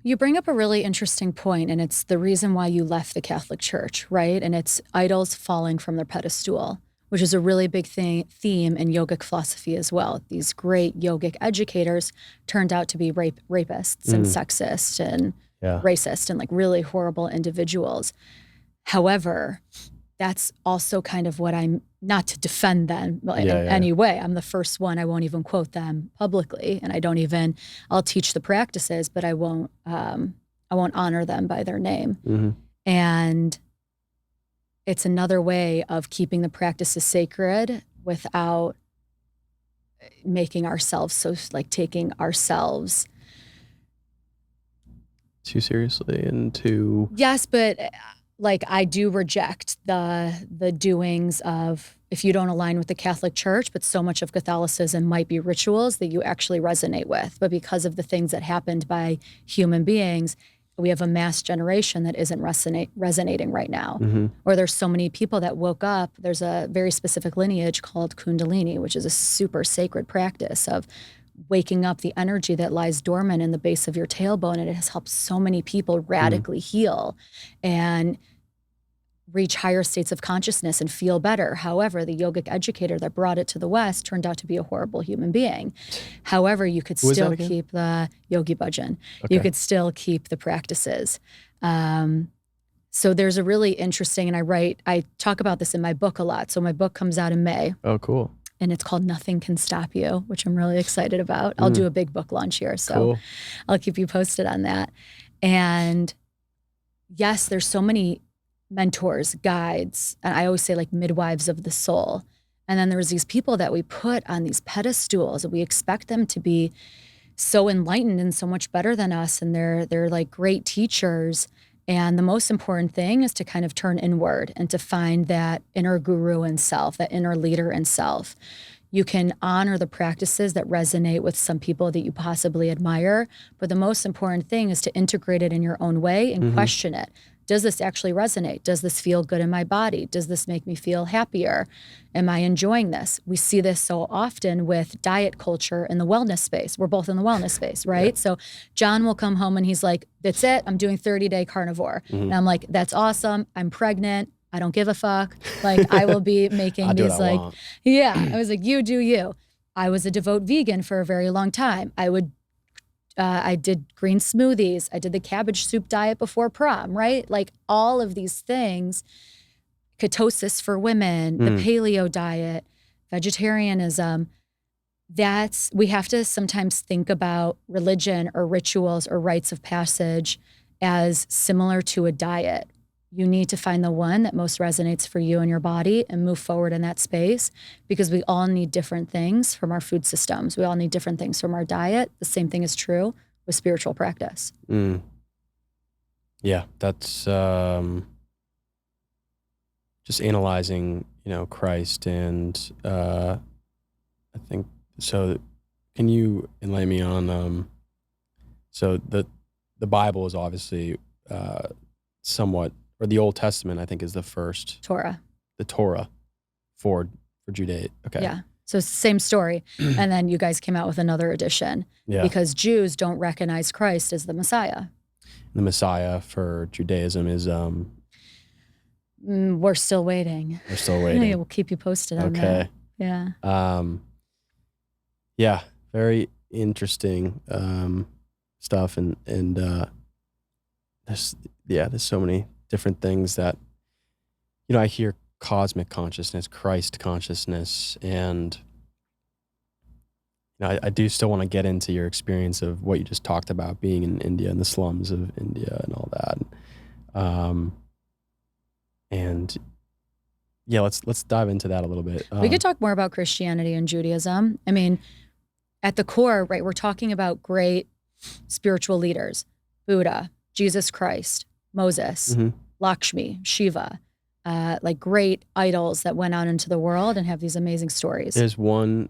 You bring up a really interesting point, and it's the reason why you left the Catholic Church, right? And it's idols falling from their pedestal, which is a really big theme in yogic philosophy as well. These great yogic educators turned out to be rapists and sexist and racist and like really horrible individuals. However, that's also kind of what I'm, not to defend them in any way. I'm the first one. I won't even quote them publicly, and I'll teach the practices, but I won't honor them by their name. Mm-hmm. And it's another way of keeping the practices sacred without making ourselves so like taking ourselves too seriously and too. Yes, but like I do reject the doings of, if you don't align with the Catholic Church, but so much of Catholicism might be rituals that you actually resonate with. But because of the things that happened by human beings, we have a mass generation that isn't resonating right now. Mm-hmm. Or there's so many people that woke up. There's a very specific lineage called Kundalini, which is a super sacred practice of waking up the energy that lies dormant in the base of your tailbone. And it has helped so many people radically heal and reach higher states of consciousness and feel better. However, the yogic educator that brought it to the West turned out to be a horrible human being. However, you could still keep the Yogi Bhajan. Okay. You could still keep the practices. So there's a really interesting, and I talk about this in my book a lot. So my book comes out in May. Oh, cool. And it's called Nothing Can Stop You, which I'm really excited about. I'll do a big book launch here, so cool. I'll keep you posted on that. And yes, there's so many mentors, guides, and I always say like midwives of the soul. And then there's these people that we put on these pedestals and we expect them to be so enlightened and so much better than us. And they're like great teachers. And the most important thing is to kind of turn inward and to find that inner guru in self, that inner leader in self. You can honor the practices that resonate with some people that you possibly admire, but the most important thing is to integrate it in your own way and question it. Does this actually resonate? Does this feel good in my body? Does this make me feel happier? Am I enjoying this? We see this so often with diet culture in the wellness space. We're both in the wellness space, right? Yeah. So John will come home and he's like, that's it. I'm doing 30-day carnivore. And I'm like, that's awesome. I'm pregnant. I don't give a fuck. Like, I will be making these like, yeah. I was like, you do you. I was a devout vegan for a very long time. I did green smoothies. I did the cabbage soup diet before prom, right? Like all of these things, ketosis for women, the paleo diet, vegetarianism, we have to sometimes think about religion or rituals or rites of passage as similar to a diet. You need to find the one that most resonates for you and your body and move forward in that space, because we all need different things from our food systems. We all need different things from our diet. The same thing is true with spiritual practice. Yeah, that's just analyzing, Christ. And I think, so can you enlighten me on, so the Bible is obviously somewhat, or the Old Testament, I think, is the first Torah. The Torah for Judaism. Okay. Yeah. So same story. And then you guys came out with another edition because Jews don't recognize Christ as the Messiah. The Messiah for Judaism is we're still waiting. We're still waiting. We'll keep you posted on that. Yeah. Yeah, very interesting stuff, and there's so many different things that, I hear cosmic consciousness, Christ consciousness, and I do still want to get into your experience of what you just talked about, being in India and the slums of India and all that. And yeah, let's dive into that a little bit. We could talk more about Christianity and Judaism. I mean, at the core, right, we're talking about great spiritual leaders: Buddha, Jesus Christ, Moses, Lakshmi, Shiva, like great idols that went out into the world and have these amazing stories. There's one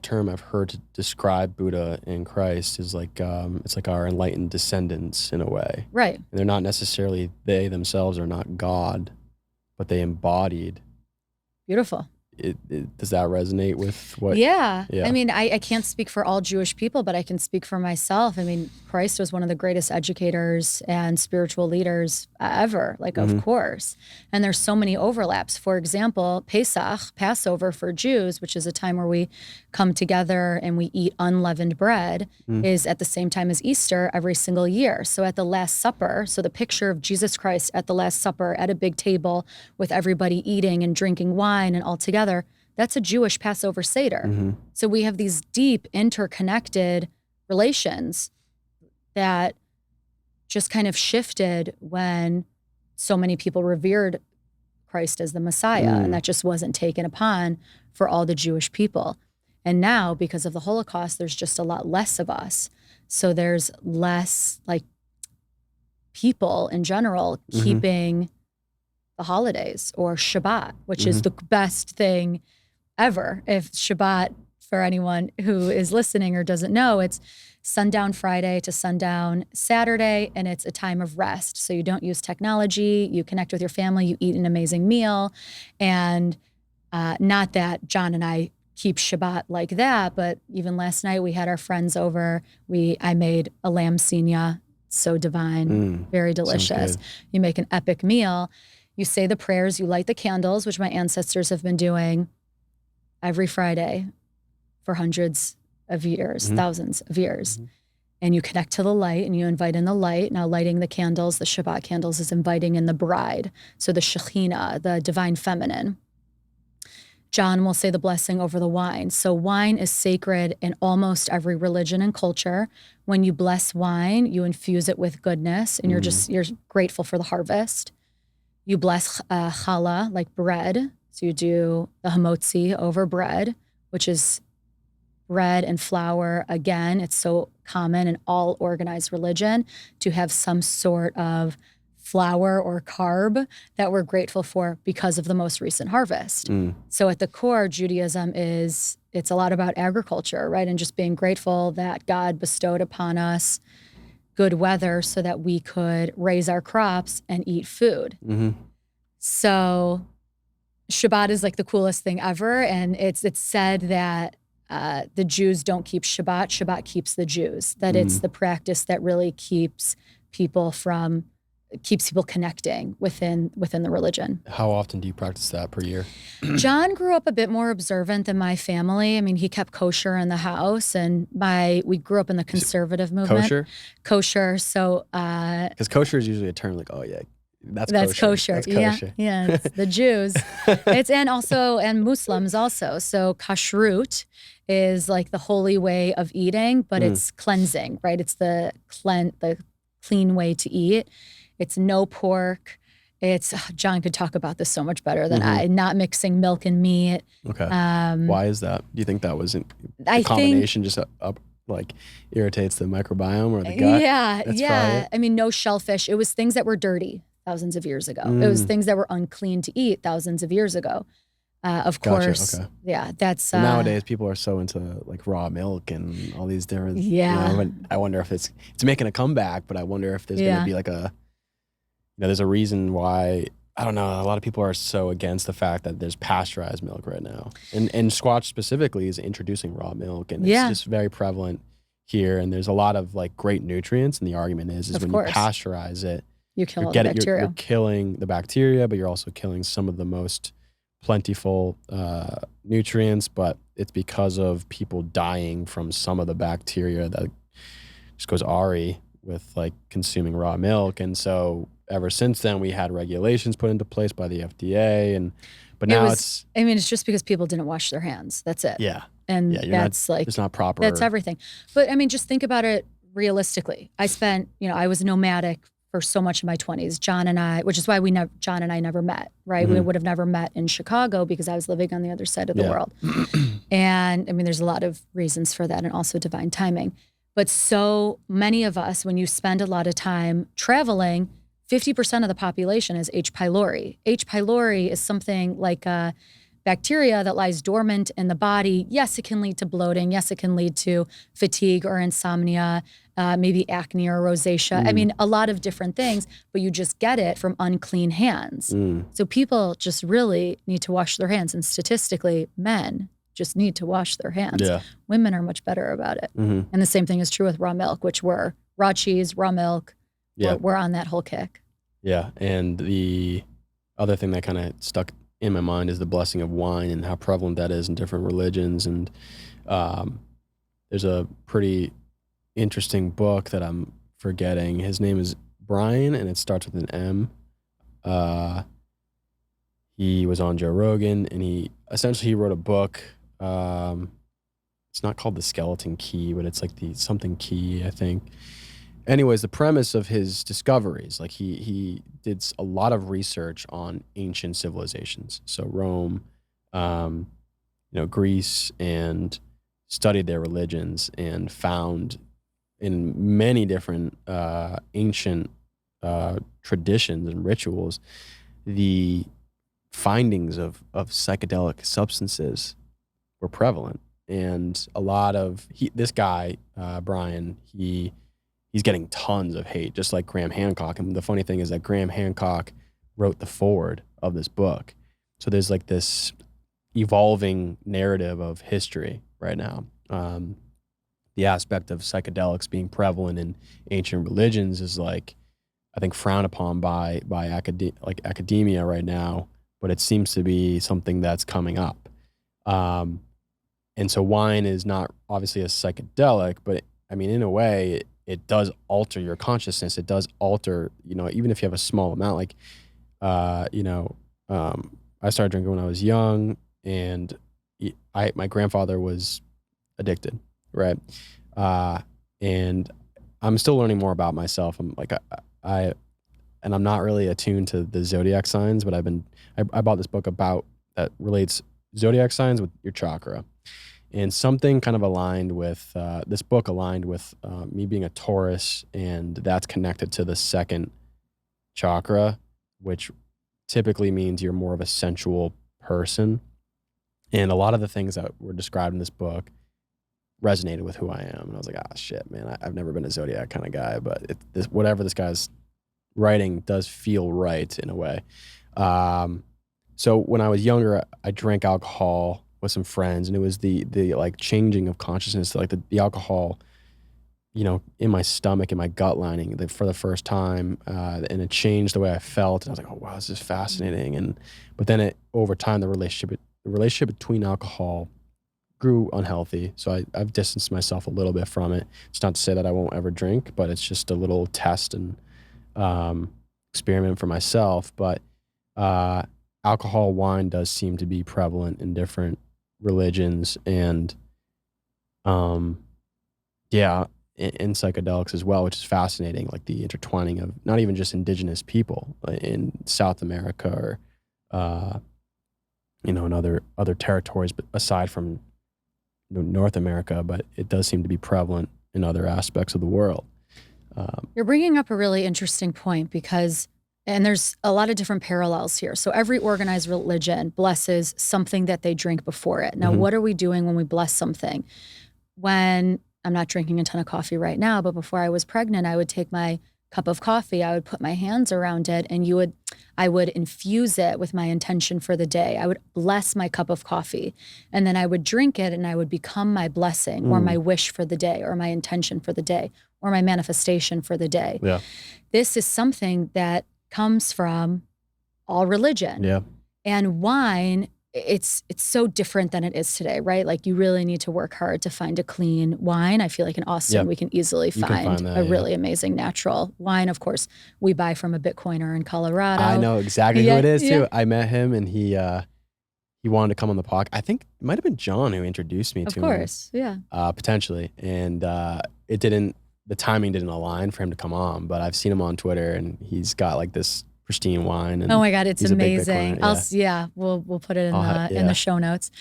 term I've heard to describe Buddha and Christ is like, it's like our enlightened descendants in a way. Right. And they're not necessarily, they themselves are not God, but they embodied. Beautiful. Does that resonate with what? Yeah. I mean, I can't speak for all Jewish people, but I can speak for myself. I mean, Christ was one of the greatest educators and spiritual leaders ever, like, of course. And there's so many overlaps. For example, Pesach, Passover for Jews, which is a time where we come together and we eat unleavened bread, is at the same time as Easter every single year. So at the Last Supper, so the picture of Jesus Christ at the Last Supper at a big table with everybody eating and drinking wine and all together, that's a Jewish Passover Seder. So we have these deep interconnected relations that just kind of shifted when so many people revered Christ as the Messiah, and that just wasn't taken upon for all the Jewish people. And now, because of the Holocaust, there's just a lot less of us. So there's less, like, people in general keeping the holidays or Shabbat, which is the best thing ever. If Shabbat, for anyone who is listening or doesn't know, it's sundown Friday to sundown Saturday, and it's a time of rest. So you don't use technology, you connect with your family, you eat an amazing meal. And not that John and I keep Shabbat like that, but even last night we had our friends over. I made a lamb senia, so divine, very delicious. You make an epic meal. You say the prayers, you light the candles, which my ancestors have been doing every Friday for hundreds of years, thousands of years. And you connect to the light and you invite in the light. Now, lighting the candles, the Shabbat candles, is inviting in the bride. So the Shekhinah, the divine feminine. John will say the blessing over the wine. So wine is sacred in almost every religion and culture. When you bless wine, you infuse it with goodness, and you're grateful for the harvest. You bless challah, like bread. So you do the hamotzi over bread, which is bread and flour. Again, it's so common in all organized religion to have some sort of flour or carb that we're grateful for because of the most recent harvest. So at the core, Judaism it's a lot about agriculture, right? And just being grateful that God bestowed upon us good weather so that we could raise our crops and eat food. So Shabbat is like the coolest thing ever. And it's said that the Jews don't keep Shabbat. Shabbat keeps the Jews. That it's the practice that really keeps people connecting within the religion. How often do you practice that per year? John grew up a bit more observant than my family. I mean, he kept kosher in the house, and we grew up in the conservative movement. Kosher. So, because kosher is usually a term like, oh yeah, that's kosher. That's kosher. Yeah, it's the Jews. and Muslims also. So kashrut is like the holy way of eating, but it's cleansing, right? It's the clean way to eat. It's no pork. John could talk about this so much better than I. Not mixing milk and meat. Okay. Why is that? Do you think that wasn't the combination just irritates the microbiome or the gut? Yeah. I mean, no shellfish. It was things that were dirty thousands of years ago. It was things that were unclean to eat thousands of years ago. Of course. Okay. Yeah, that's nowadays people are so into like raw milk and all these different. Yeah. I wonder if it's making a comeback, but I wonder if there's going to be like there's a reason why. I don't know. A lot of people are so against the fact that there's pasteurized milk right now, and Squatch specifically is introducing raw milk, and it's just very prevalent here. And there's a lot of like great nutrients, and the argument is when you pasteurize it, you kill all the bacteria. You're killing the bacteria, but you're also killing some of the most plentiful nutrients. But it's because of people dying from some of the bacteria that just goes awry with like consuming raw milk, and so. Ever since then, we had regulations put into place by the FDA, but now it's just because people didn't wash their hands. That's it. Yeah. And it's not proper. That's everything. But I mean, just think about it realistically. I was nomadic for so much of my 20s. John and I never met, right? We would have never met in Chicago because I was living on the other side of the world. And I mean, there's a lot of reasons for that and also divine timing. But so many of us, when you spend a lot of time traveling, 50% of the population is H. pylori. H. pylori is something like a bacteria that lies dormant in the body. Yes, it can lead to bloating. Yes, it can lead to fatigue or insomnia, maybe acne or rosacea. I mean, a lot of different things, but you just get it from unclean hands. So people just really need to wash their hands. And statistically, men just need to wash their hands. Yeah. Women are much better about it. And the same thing is true with raw milk, which we're raw cheese, raw milk. Yeah, we're on that whole kick. Yeah, and the other thing that kind of stuck in my mind is the blessing of wine and how prevalent that is in different religions. And there's a pretty interesting book that I'm forgetting. His name is Brian, and it starts with an M. He was on Joe Rogan, and he wrote a book. It's not called The Skeleton Key, but it's like something key, I think. Anyways, the premise of his discoveries, like he did a lot of research on ancient civilizations. So Rome, Greece, and studied their religions and found in many different ancient traditions and rituals, the findings of psychedelic substances were prevalent. And a lot of this guy, Brian, he's getting tons of hate, just like Graham Hancock. And the funny thing is that Graham Hancock wrote the foreword of this book. So there's like this evolving narrative of history right now. The aspect of psychedelics being prevalent in ancient religions is like, I think, frowned upon by academia right now, but it seems to be something that's coming up. And so wine is not obviously a psychedelic, but in a way, it does alter your consciousness. It does alter, even if you have a small amount. I started drinking when I was young, and my grandfather was addicted, right? And I'm still learning more about myself. I'm not really attuned to the zodiac signs, but I bought this book that relates zodiac signs with your chakra. And something kind of aligned with, this book aligned with me being a Taurus, and that's connected to the second chakra, which typically means you're more of a sensual person. And a lot of the things that were described in this book resonated with who I am. And I was like, shit, man, I've never been a zodiac kind of guy, but whatever this guy's writing does feel right in a way. So when I was younger, I drank alcohol with some friends, and it was the like changing of consciousness, like the alcohol, in my stomach, in my gut lining for the first time. And it changed the way I felt. And I was like, oh, wow, this is fascinating. But then over time, the relationship between alcohol grew unhealthy. So I've distanced myself a little bit from it. It's not to say that I won't ever drink, but it's just a little test and experiment for myself. But alcohol, wine does seem to be prevalent in different religions, and in psychedelics as well, which is fascinating, like the intertwining of not even just indigenous people in South America or in other territories, but aside from North America, but it does seem to be prevalent in other aspects of the world. You're bringing up a really interesting point and there's a lot of different parallels here. So every organized religion blesses something that they drink before it. Now, what are we doing when we bless something? When I'm not drinking a ton of coffee right now, but before I was pregnant, I would take my cup of coffee, I would put my hands around it, and I would infuse it with my intention for the day. I would bless my cup of coffee, and then I would drink it, and I would become my blessing or my wish for the day or my intention for the day or my manifestation for the day. Yeah. This is something that comes from all religion. Yeah. And wine, it's so different than it is today, right? Like, you really need to work hard to find a clean wine. I feel like in Austin, we can easily find a really amazing natural wine. Of course, we buy from a Bitcoiner in Colorado. I know exactly who it is too. I met him, and he wanted to come on the podcast. I think it might have been John who introduced me to him. Of course, yeah. Potentially. And the timing didn't align for him to come on, but I've seen him on Twitter, and he's got like this pristine wine. And oh my God, it's amazing. We'll put it in the show notes.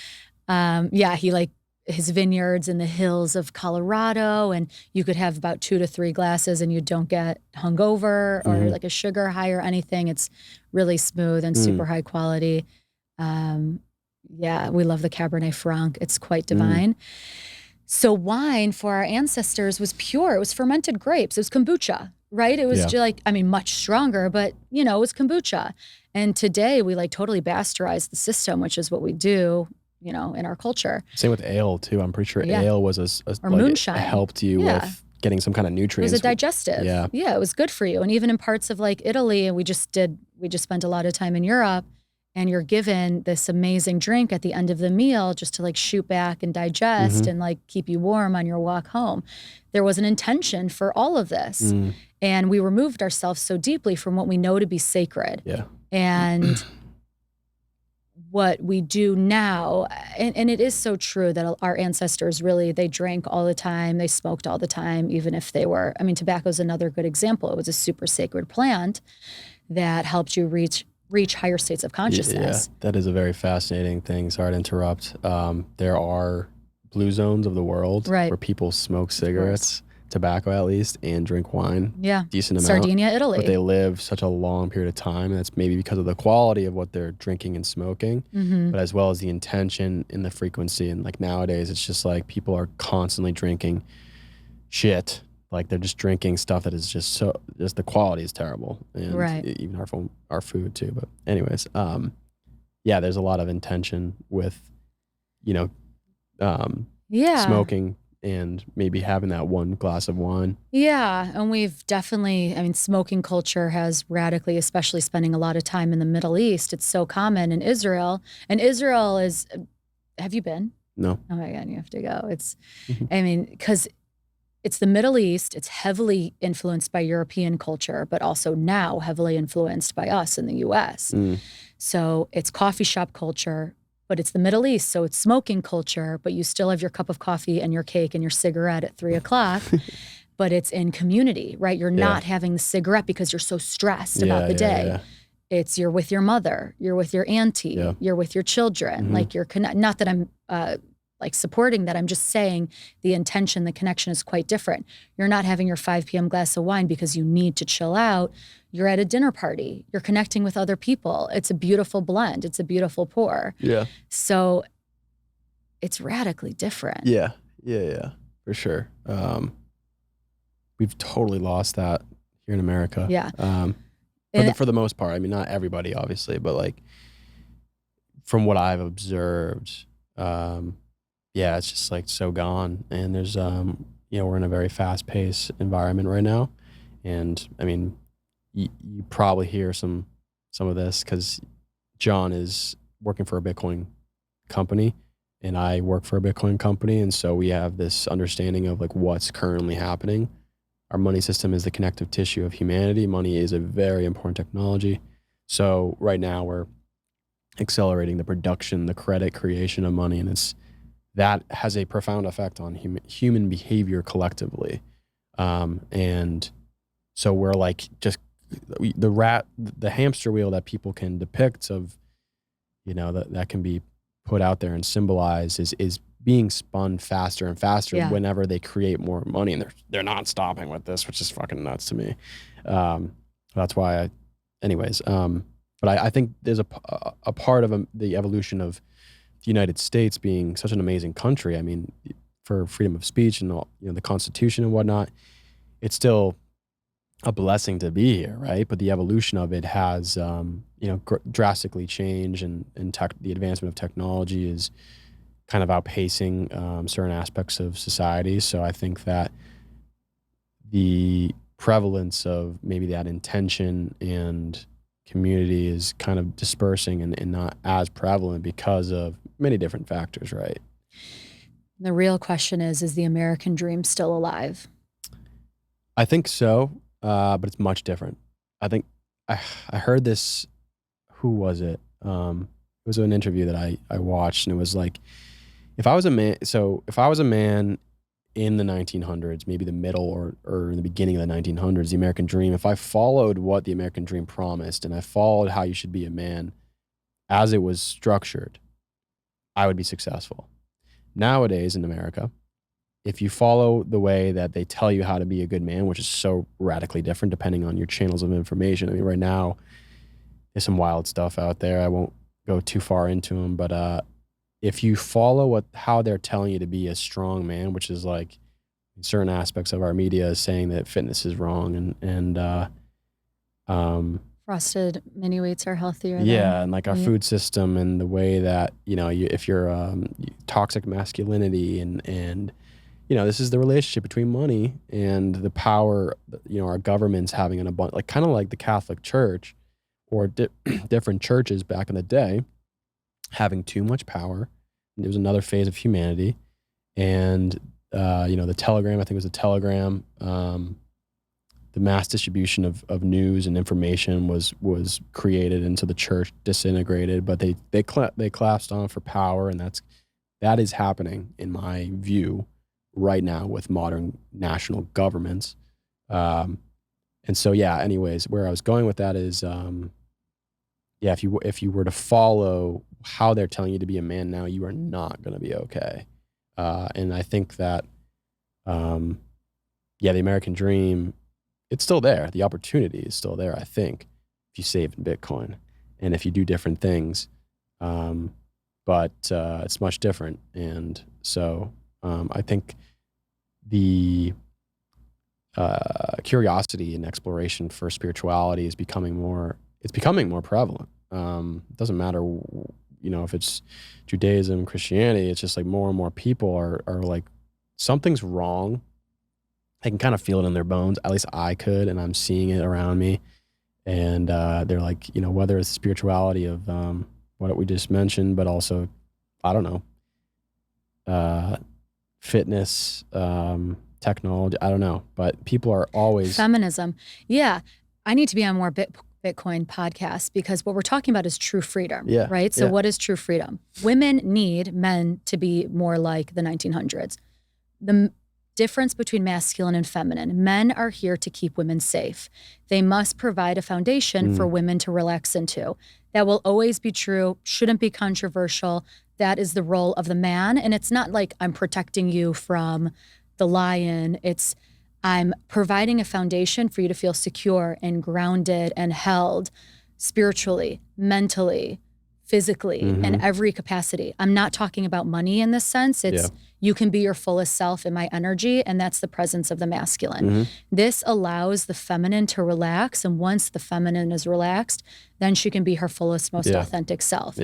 He his vineyards in the hills of Colorado, and you could have about 2 to 3 glasses and you don't get hungover or like a sugar high or anything. It's really smooth and super high quality. We love the Cabernet Franc. It's quite divine. So wine for our ancestors was pure. It was fermented grapes. It was kombucha, right? It was just much stronger, but it was kombucha. And today we totally bastardize the system, which is what we do, in our culture. Same with ale too. I'm pretty sure ale was or moonshine. Helped you with getting some kind of nutrients. It was a digestive. Yeah, it was good for you. And even in parts of Italy, and we just spent a lot of time in Europe, and you're given this amazing drink at the end of the meal just to shoot back and digest and keep you warm on your walk home. There was an intention for all of this. And we removed ourselves so deeply from what we know to be sacred. Yeah. And what we do now, and it is so true that our ancestors really, they drank all the time, they smoked all the time, even if they were, tobacco is another good example. It was a super sacred plant that helped you reach higher states of consciousness. Yeah, that is a very fascinating thing. Sorry to interrupt. There are blue zones of the world where people smoke cigarettes, tobacco at least, and drink wine. Yeah. Decent amount. Sardinia, Italy. But they live such a long period of time. And that's maybe because of the quality of what they're drinking and smoking, but as well as the intention and the frequency. And nowadays, it's just people are constantly drinking shit. They're just drinking stuff that is just the quality is terrible. And even our food too. But anyways, there's a lot of intention with, smoking and maybe having that one glass of wine. Yeah. And we've definitely, smoking culture has radically, especially spending a lot of time in the Middle East. It's so common in Israel. And Israel is, have you been? No. Oh my God, you have to go. It's, because it's the Middle East. It's heavily influenced by European culture, but also now heavily influenced by us in the U.S. So it's coffee shop culture, but it's the Middle East. So it's smoking culture, but you still have your cup of coffee and your cake and your cigarette at 3 o'clock, but it's in community, right? You're not having the cigarette because you're so stressed about the day. Yeah. It's you're with your mother, you're with your auntie, you're with your children. You're not that I'm like supporting that. I'm just saying the intention, the connection is quite different. You're not having your 5 p.m. glass of wine because you need to chill out. You're at a dinner party. You're connecting with other people. It's a beautiful blend. It's a beautiful pour. Yeah. So it's radically different. Yeah. For sure. We've totally lost that here in America. Yeah. For the most part. I mean, not everybody, obviously, but like from what I've observed, it's just like so gone. And there's, we're in a very fast paced environment right now. And I mean, you probably hear some of this because John is working for a Bitcoin company and I work for a Bitcoin company. And so we have this understanding of like what's currently happening. Our money system is the connective tissue of humanity. Money is a very important technology. So right now we're accelerating the production, the credit creation of money. And that has a profound effect on human behavior collectively. And so we're like just the hamster wheel that people can depict of, that can be put out there and symbolized is being spun faster and faster whenever they create more money, and they're not stopping with this, which is fucking nuts to me. That's why but I think there's a part of the evolution of the United States being such an amazing country. I mean, for freedom of speech and all, the Constitution and whatnot, it's still a blessing to be here, right? But the evolution of it has, drastically changed, and the advancement of technology is kind of outpacing certain aspects of society. So I think that the prevalence of maybe that intention and community is kind of dispersing and not as prevalent because of many different factors, right? The real question is the American dream still alive? I think so, but it's much different. I think I heard this, who was it? It was an interview that I watched, and it was like, if I was a man in the 1900s, maybe the middle or in the beginning of the 1900s, the American dream, if I followed what the American dream promised and I followed how you should be a man as it was structured, I would be successful. Nowadays in America, if you follow the way that they tell you how to be a good man, which is so radically different depending on your channels of information. I mean, right now, there's some wild stuff out there. I won't go too far into them, but if you follow how they're telling you to be a strong man, which is like certain aspects of our media is saying that fitness is wrong and frosted mini wheats are healthier. And like our food system and the way that, if you're toxic masculinity and this is the relationship between money and the power, our government's having an abundance, like kind of like the Catholic Church or different churches back in the day, having too much power. There was another phase of humanity, and the telegram. I think it was the telegram. The mass distribution of news and information was created, and so the church disintegrated. But they collapsed on for power, and that is happening in my view right now with modern national governments. And so anyways, where I was going with that is if you were to follow how they're telling you to be a man now, you are not going to be okay. And I think that, the American dream, it's still there. The opportunity is still there, I think, if you save in Bitcoin and if you do different things. But it's much different. And so I think the curiosity and exploration for spirituality is becoming more prevalent. It doesn't matter, if it's Judaism, Christianity, it's just like more and more people are like, something's wrong. I can kind of feel it in their bones. At least I could, and I'm seeing it around me. And they're like, whether it's spirituality of what we just mentioned, but also, I don't know, fitness, technology, I don't know. But people are always... Feminism. Yeah. I need to be on more Bitcoin podcasts because what we're talking about is true freedom, right? So what is true freedom? Women need men to be more like the 1900s. The difference between masculine and feminine. Men are here to keep women safe. They must provide a foundation for women to relax into. That will always be true, shouldn't be controversial. That is the role of the man. And it's not like I'm protecting you from the lion. It's I'm providing a foundation for you to feel secure and grounded and held spiritually, mentally, physically, in every capacity. I'm not talking about money in this sense. It's you can be your fullest self in my energy, and that's the presence of the masculine. This allows the feminine to relax, and once the feminine is relaxed, then she can be her fullest, most authentic self.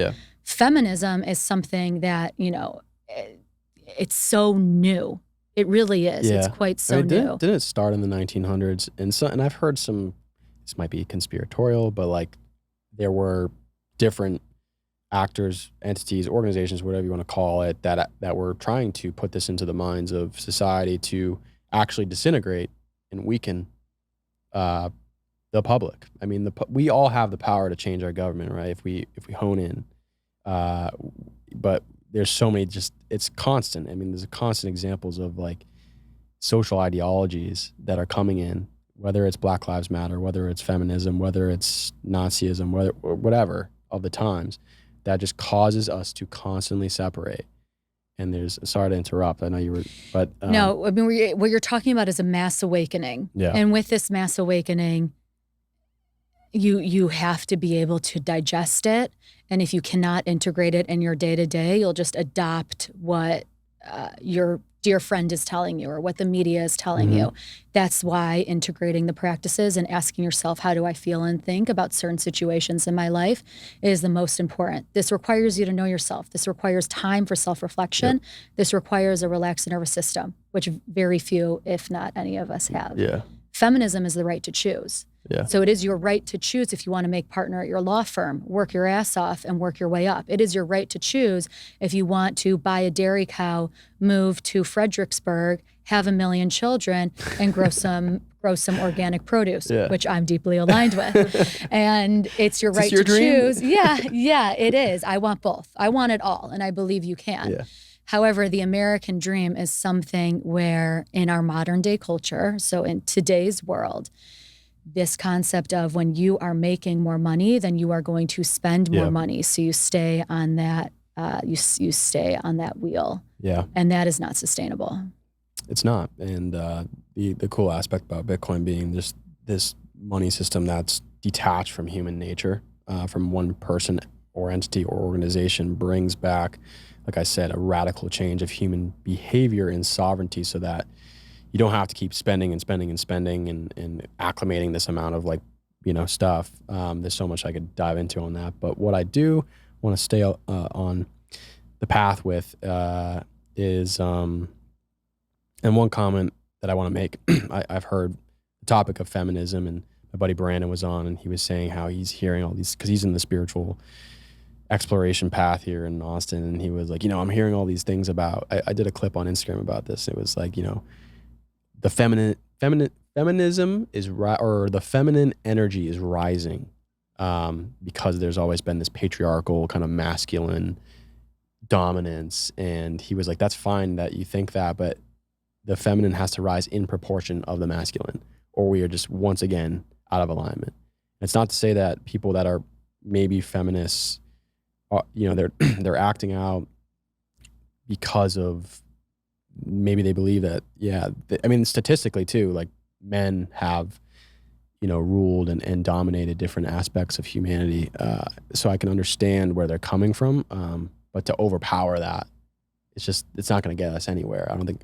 Feminism is something that, it's so new. It really is. It's quite so new. Didn't it start in the 1900s? And I've heard some, this might be conspiratorial, but like there were different actors, entities, organizations, whatever you want to call it, that were trying to put this into the minds of society to actually disintegrate and weaken the public. I mean, we all have the power to change our government, right? If we hone in. But there's so many, it's constant. I mean, there's constant examples of like social ideologies that are coming in, whether it's Black Lives Matter, whether it's feminism, whether it's Nazism, whatever of the times, that just causes us to constantly separate. And sorry to interrupt. I know you were, but. No, I mean, what you're talking about is a mass awakening. Yeah. And with this mass awakening, you have to be able to digest it. And if you cannot integrate it in your day-to-day, you'll just adopt what your dear friend is telling you or what the media is telling you. That's why integrating the practices and asking yourself, how do I feel and think about certain situations in my life is the most important. This requires you to know yourself. This requires time for self-reflection. This requires a relaxed nervous system, which very few, if not any of us have. Feminism is the right to choose. So it is your right to choose if you want to make partner at your law firm, work your ass off and work your way up. It is your right to choose if you want to buy a dairy cow, move to Fredericksburg, have 1 million children, and grow some organic produce, which I'm deeply aligned with. And it's your right to choose. Yeah, it is. I want both. I want it all, and I believe you can. However, the American dream is something where in our modern day culture, so in today's world, this concept of when you are making more money, then you are going to spend more money. So you stay on that, you stay on that wheel. And that is not sustainable. It's not. And the cool aspect about Bitcoin being this money system that's detached from human nature, from one person or entity or organization, brings back, like I said, a radical change of human behavior and sovereignty, so that you don't have to keep spending and acclimating this amount of stuff. There's so much I could dive into on that. But what I do want to stay on the path with is, and one comment that I want to make, I've heard the topic of feminism, and my buddy Brandon was on, and he was saying how he's hearing all these, because he's in the spiritual exploration path here in Austin, and he was like, I'm hearing all these things about, I did a clip on Instagram about this. It was like, the feminism is or the feminine energy is rising, because there's always been this patriarchal kind of masculine dominance. And he was like, that's fine that you think that, but the feminine has to rise in proportion of the masculine, or we are just once again out of alignment. It's not to say that people that are maybe feminists, they're acting out because of, maybe they believe that, I mean, statistically too, like men have, ruled and dominated different aspects of humanity. So I can understand where they're coming from. But to overpower that, it's not going to get us anywhere. I don't think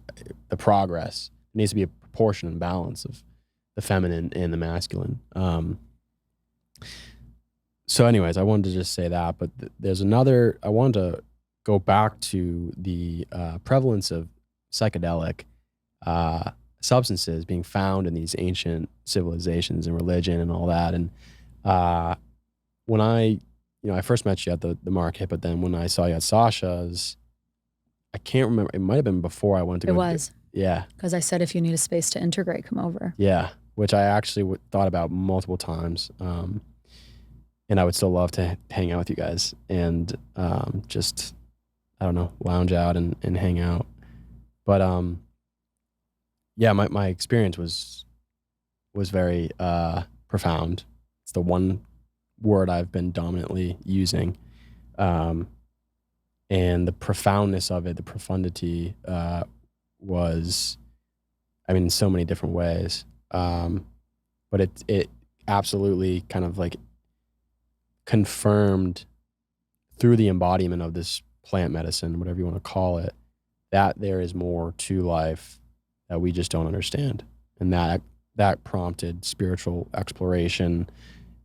the progress needs to be a proportion and balance of the feminine and the masculine. So anyways, I wanted to just say that, but there's another, I wanted to go back to the prevalence of psychedelic substances being found in these ancient civilizations and religion and all that. And when I first met you at the market, but then when I saw you at Sasha's, I can't remember, it might have been before I went to go. It was. Yeah. Because I said, if you need a space to integrate, come over. Yeah. Which I actually thought about multiple times. And I would still love to hang out with you guys and just, I don't know, lounge out and hang out. But yeah, my experience was very profound. It's the one word I've been dominantly using. and the profoundness of it, the profundity, was, I mean, in so many different ways. But it absolutely kind of like confirmed through the embodiment of this plant medicine, whatever you want to call it, that there is more to life that we just don't understand. And that prompted spiritual exploration.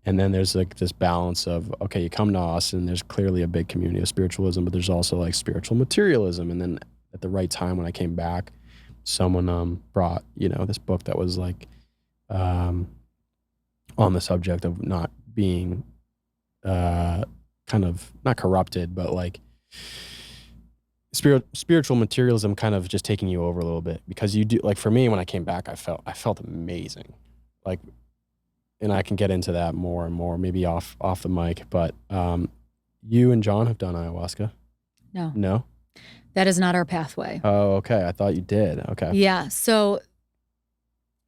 And then there's like this balance of, okay, you come to us and there's clearly a big community of spiritualism, but there's also like spiritual materialism. And then at the right time when I came back, someone brought, this book that was like on the subject of not being kind of not corrupted, but like spiritual materialism kind of just taking you over a little bit, because you do, like, for me, when I came back, I felt amazing, like, and I can get into that more and more maybe off the mic, but you and John have done ayahuasca. No, that is not our pathway. Oh, okay. I thought you did. Okay. Yeah. So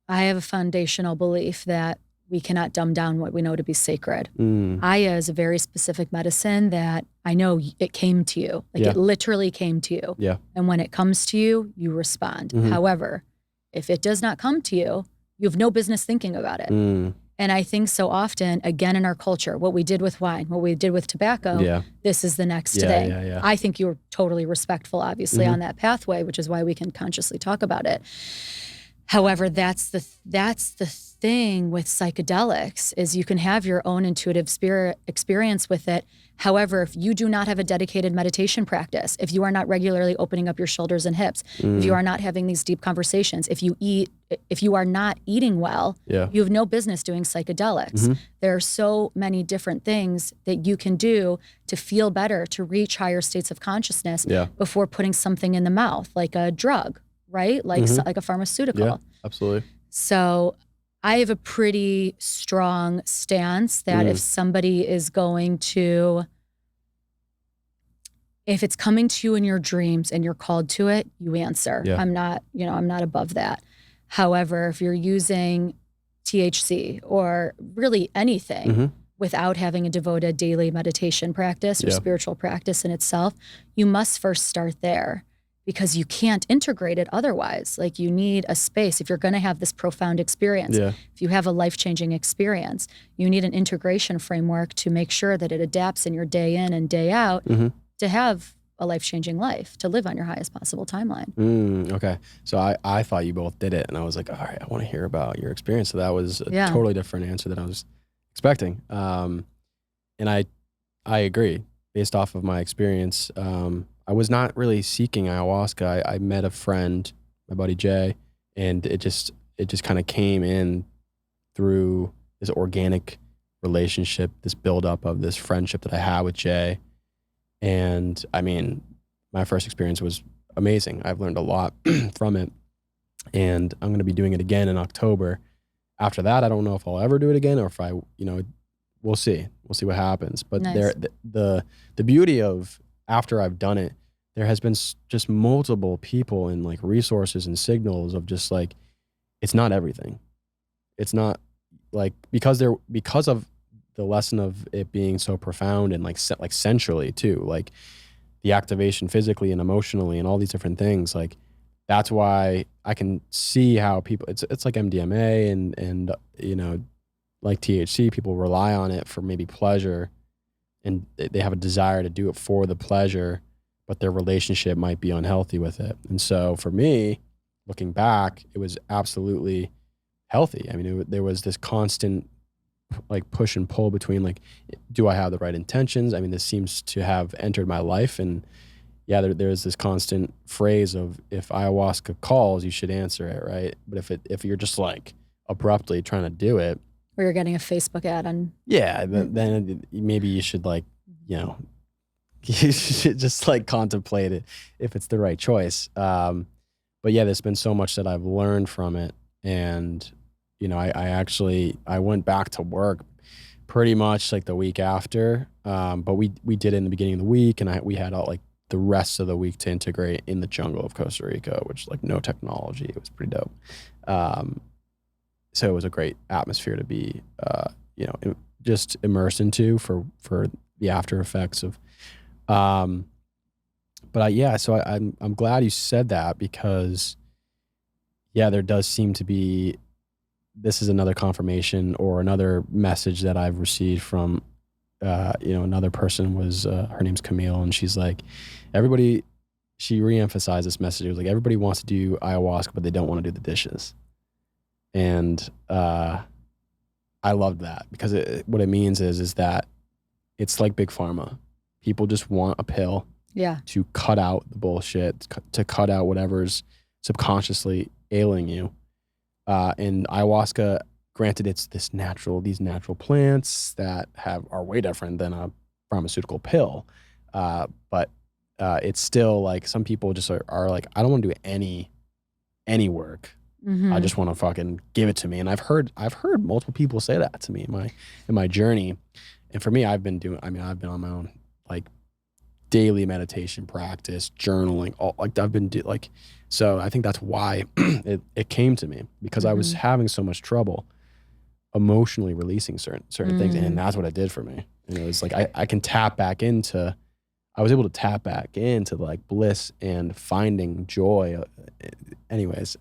I have a foundational belief that we cannot dumb down what we know to be sacred. Aya is a very specific medicine that I know it came to you. Like, it literally came to you. Yeah. And when it comes to you, you respond. However, if it does not come to you, you have no business thinking about it. And I think so often, again, in our culture, what we did with wine, what we did with tobacco, this is the next thing. I think you were totally respectful, obviously, on that pathway, which is why we can consciously talk about it. However, that's the thing with psychedelics, is you can have your own intuitive spirit experience with it. However, if you do not have a dedicated meditation practice, if you are not regularly opening up your shoulders and hips, if you are not having these deep conversations, if you are not eating well, you have no business doing psychedelics. There are so many different things that you can do to feel better, to reach higher states of consciousness before putting something in the mouth, like a drug, right? Like like a pharmaceutical. Yeah, absolutely. So I have a pretty strong stance that if somebody is going to, if it's coming to you in your dreams and you're called to it, you answer. I'm not above that. However, if you're using THC or really anything without having a devoted daily meditation practice or spiritual practice in itself, you must first start there, because you can't integrate it otherwise. Like, you need a space. If you're going to have this profound experience, if you have a life-changing experience, you need an integration framework to make sure that it adapts in your day in and day out to have a life-changing life, to live on your highest possible timeline. Okay. So I thought you both did it, and I was like, all right, I want to hear about your experience. So that was a totally different answer than I was expecting. And I agree, based off of my experience. I was not really seeking ayahuasca. I met a friend, my buddy Jay, and it just kind of came in through this organic relationship, this buildup of this friendship that I had with Jay. And I mean, my first experience was amazing. I've learned a lot from it, and I'm going to be doing it again in October. After that, I don't know if I'll ever do it again, or if we'll see. We'll see what happens. But Nice. the beauty of, after I've done it, there has been just multiple people and like resources and signals of just like, it's not everything. It's not like, because of the lesson of it being so profound and like sensually too, like the activation physically and emotionally and all these different things. Like, that's why I can see how people, it's like MDMA and like THC, people rely on it for maybe pleasure, and they have a desire to do it for the pleasure, but their relationship might be unhealthy with it. And so for me, looking back, it was absolutely healthy. I mean, there was this constant like push and pull between like, do I have the right intentions? I mean, this seems to have entered my life, and there's this constant phrase of, if ayahuasca calls, you should answer it, right? But if you're just like abruptly trying to do it, Or you're getting a Facebook ad on. Then maybe you should you should just like contemplate it if it's the right choice. But there's been so much that I've learned from it, and I went back to work pretty much like the week after. But we did it in the beginning of the week, and we had like the rest of the week to integrate in the jungle of Costa Rica, which like no technology. It was pretty dope. So it was a great atmosphere to be, just immersed into for the after effects of, So I'm glad you said that because there does seem to be, this is another confirmation or another message that I've received from, another person was, her name's Camille, and she's like, she reemphasized this message. It was like, everybody wants to do ayahuasca, but they don't want to do the dishes. And I loved that because what it means is that it's like big pharma. People just want a pill to cut out the bullshit, to cut out whatever's subconsciously ailing you. And ayahuasca, granted, it's these natural plants that are way different than a pharmaceutical pill. But it's still like some people just are like, I don't want to do any work. I just want to fucking give it to me. And I've heard multiple people say that to me in my journey. And for me, I've been on my own like daily meditation practice, journaling, so I think that's why it came to me, because I was having so much trouble emotionally releasing certain things. And that's what it did for me. And it was like, I was able to tap back into like bliss and finding joy. Anyways,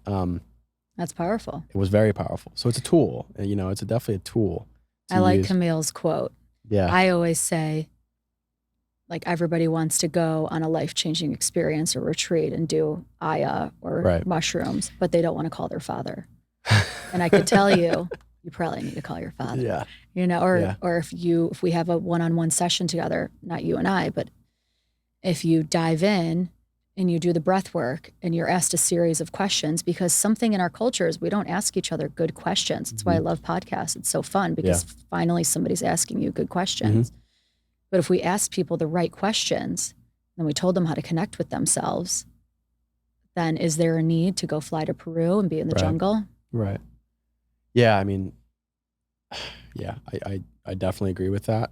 that's powerful. It was very powerful. So it's a tool, it's definitely a tool. I like Camille's quote. Yeah. I always say, like, everybody wants to go on a life-changing experience or retreat and do aya or mushrooms, but they don't want to call their father. And I could tell you probably need to call your father. Yeah. Or if we have a one-on-one session together, not you and I, but if you dive in and you do the breath work and you're asked a series of questions, because something in our culture is we don't ask each other good questions. That's why I love podcasts. It's so fun because finally somebody's asking you good questions. But if we ask people the right questions and we told them how to connect with themselves, then is there a need to go fly to Peru and be in the jungle? Right. Yeah. I mean, I definitely agree with that.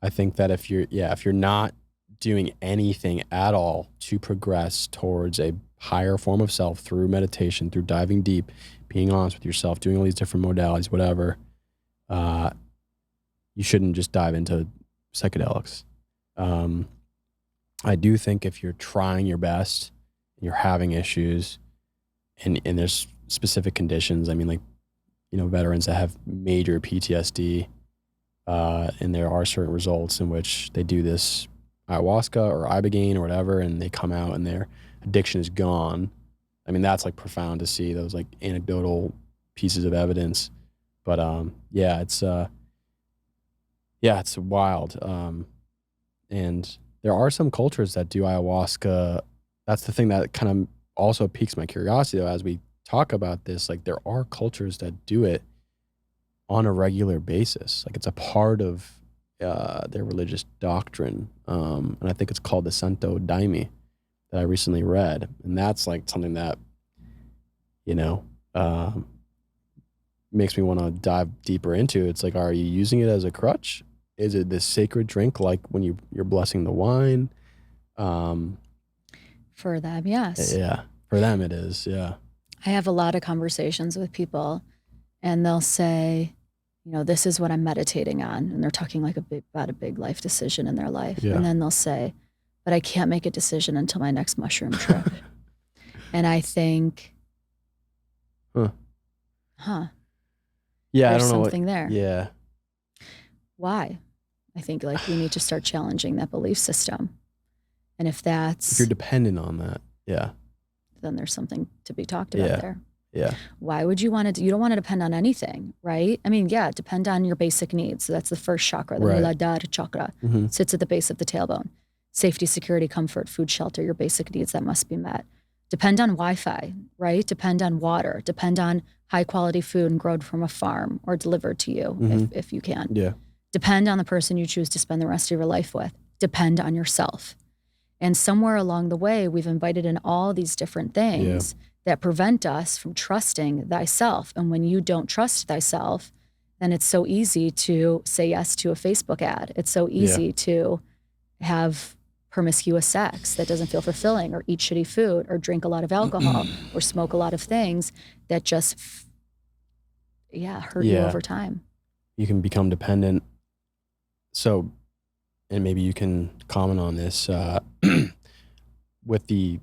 I think that if you're not doing anything at all to progress towards a higher form of self through meditation, through diving deep, being honest with yourself, doing all these different modalities, whatever, you shouldn't just dive into psychedelics. I do think if you're trying your best and you're having issues and there's specific conditions, I mean, like, veterans that have major PTSD, and there are certain results in which they do this ayahuasca or ibogaine or whatever, and they come out and their addiction is gone. I mean, that's like profound to see those like anecdotal pieces of evidence. But it's wild. And there are some cultures that do ayahuasca. That's the thing that kind of also piques my curiosity, though, as we talk about this. Like, there are cultures that do it on a regular basis. Like, it's a part of their religious doctrine. And I think it's called the Santo Daime that I recently read. And that's like something that, makes me want to dive deeper into. It's like, are you using it as a crutch? Is it this sacred drink, like when you're blessing the wine? For them, yes. Yeah, for them it is, yeah. I have a lot of conversations with people and they'll say, this is what I'm meditating on. And they're talking like about a big life decision in their life. Yeah. And then they'll say, but I can't make a decision until my next mushroom trip. And I think, yeah, there's I don't know something there. Yeah. Why? I think like we need to start challenging that belief system. And if you're dependent on that, then there's something to be talked about there. Yeah. Why would you want to? You don't want to depend on anything, right? I mean, depend on your basic needs. So that's the first chakra, the Muladhara chakra, sits at the base of the tailbone. Safety, security, comfort, food, shelter, your basic needs that must be met. Depend on Wi-Fi, right? Depend on water. Depend on high quality food and grown from a farm or delivered to you if you can. Yeah. Depend on the person you choose to spend the rest of your life with. Depend on yourself. And somewhere along the way, we've invited in all these different things that prevent us from trusting thyself. And when you don't trust thyself, then it's so easy to say yes to a Facebook ad. It's so easy to have promiscuous sex that doesn't feel fulfilling, or eat shitty food, or drink a lot of alcohol, or smoke a lot of things that just, hurt you over time. You can become dependent. So and maybe you can comment on this, with the,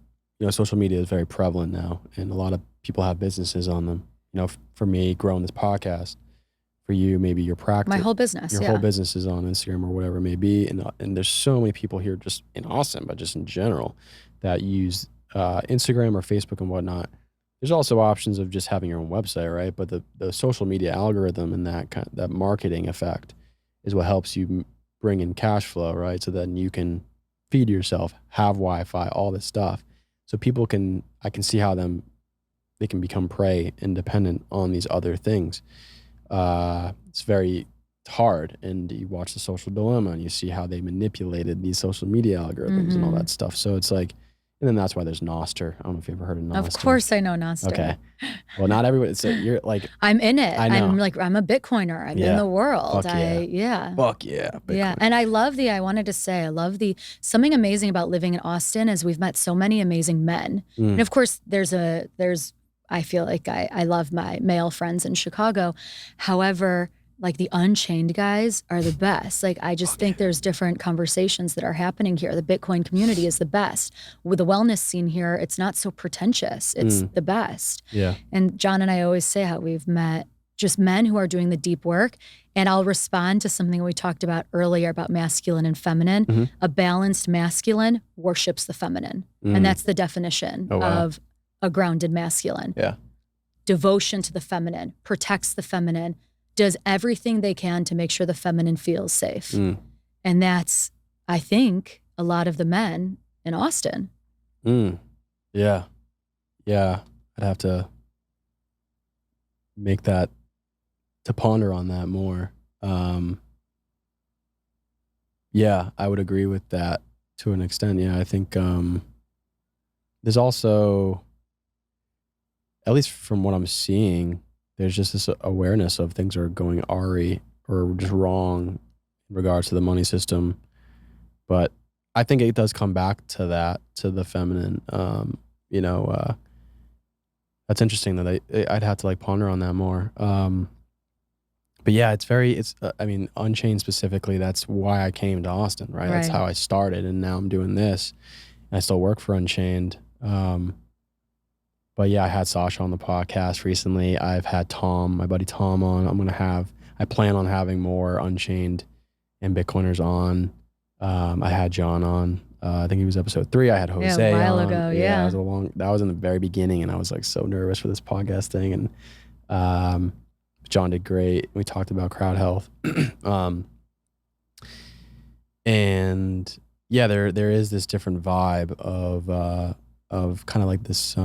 social media is very prevalent now, and a lot of people have businesses on them. For me, growing this podcast, for you, maybe your practice, My whole business, your whole business is on Instagram or whatever it may be. And there's so many people here just in Austin, but just in general, that use Instagram or Facebook and whatnot. There's also options of just having your own website, right? But the social media algorithm and that marketing effect is what helps you bring in cash flow, right? So then you can feed yourself, have Wi-Fi, all this stuff. So I can see how they can become prey and dependent on these other things. It's very hard, and you watch The Social Dilemma and you see how they manipulated these social media algorithms and all that stuff. So it's like, and then that's why there's Nostr. I don't know if you've ever heard of Nostr. Of course I know Nostr. Okay. Well, not everybody. So you're like, I'm in it. I know. I'm a Bitcoiner. I'm in the world. Fuck yeah. Fuck yeah. Bitcoin. Yeah. And I love something amazing about living in Austin is we've met so many amazing men. And of course I feel like I love my male friends in Chicago. However, like the Unchained guys are the best. Like I just think there's different conversations that are happening here. The Bitcoin community is the best. With the wellness scene here, it's not so pretentious. It's the best. Yeah. And John and I always say how we've met just men who are doing the deep work. And I'll respond to something we talked about earlier about masculine and feminine. A balanced masculine worships the feminine. And that's the definition of a grounded masculine. Yeah. Devotion to the feminine, protects the feminine, does everything they can to make sure the feminine feels safe. And that's, I think, a lot of the men in Austin. Yeah. Yeah. I'd have to ponder on that more. Yeah, I would agree with that to an extent. Yeah, I think there's also, at least from what I'm seeing, there's just this awareness of things are going awry or just wrong in regards to the money system. But I think it does come back to that, to the feminine. That's interesting that I'd have to like ponder on that more. But yeah, Unchained specifically, that's why I came to Austin, right? That's how I started, and now I'm doing this. And I still work for Unchained. But yeah, I had Sasha on the podcast recently. I've had Tom, my buddy Tom, on. I plan on having more Unchained and Bitcoiners on. I had John on. I think he was episode 3. I had Jose a while on. ago. That was in the very beginning, and I was like so nervous for this podcast thing. And John did great. We talked about crowd health. And yeah, there is this different vibe of kind of like this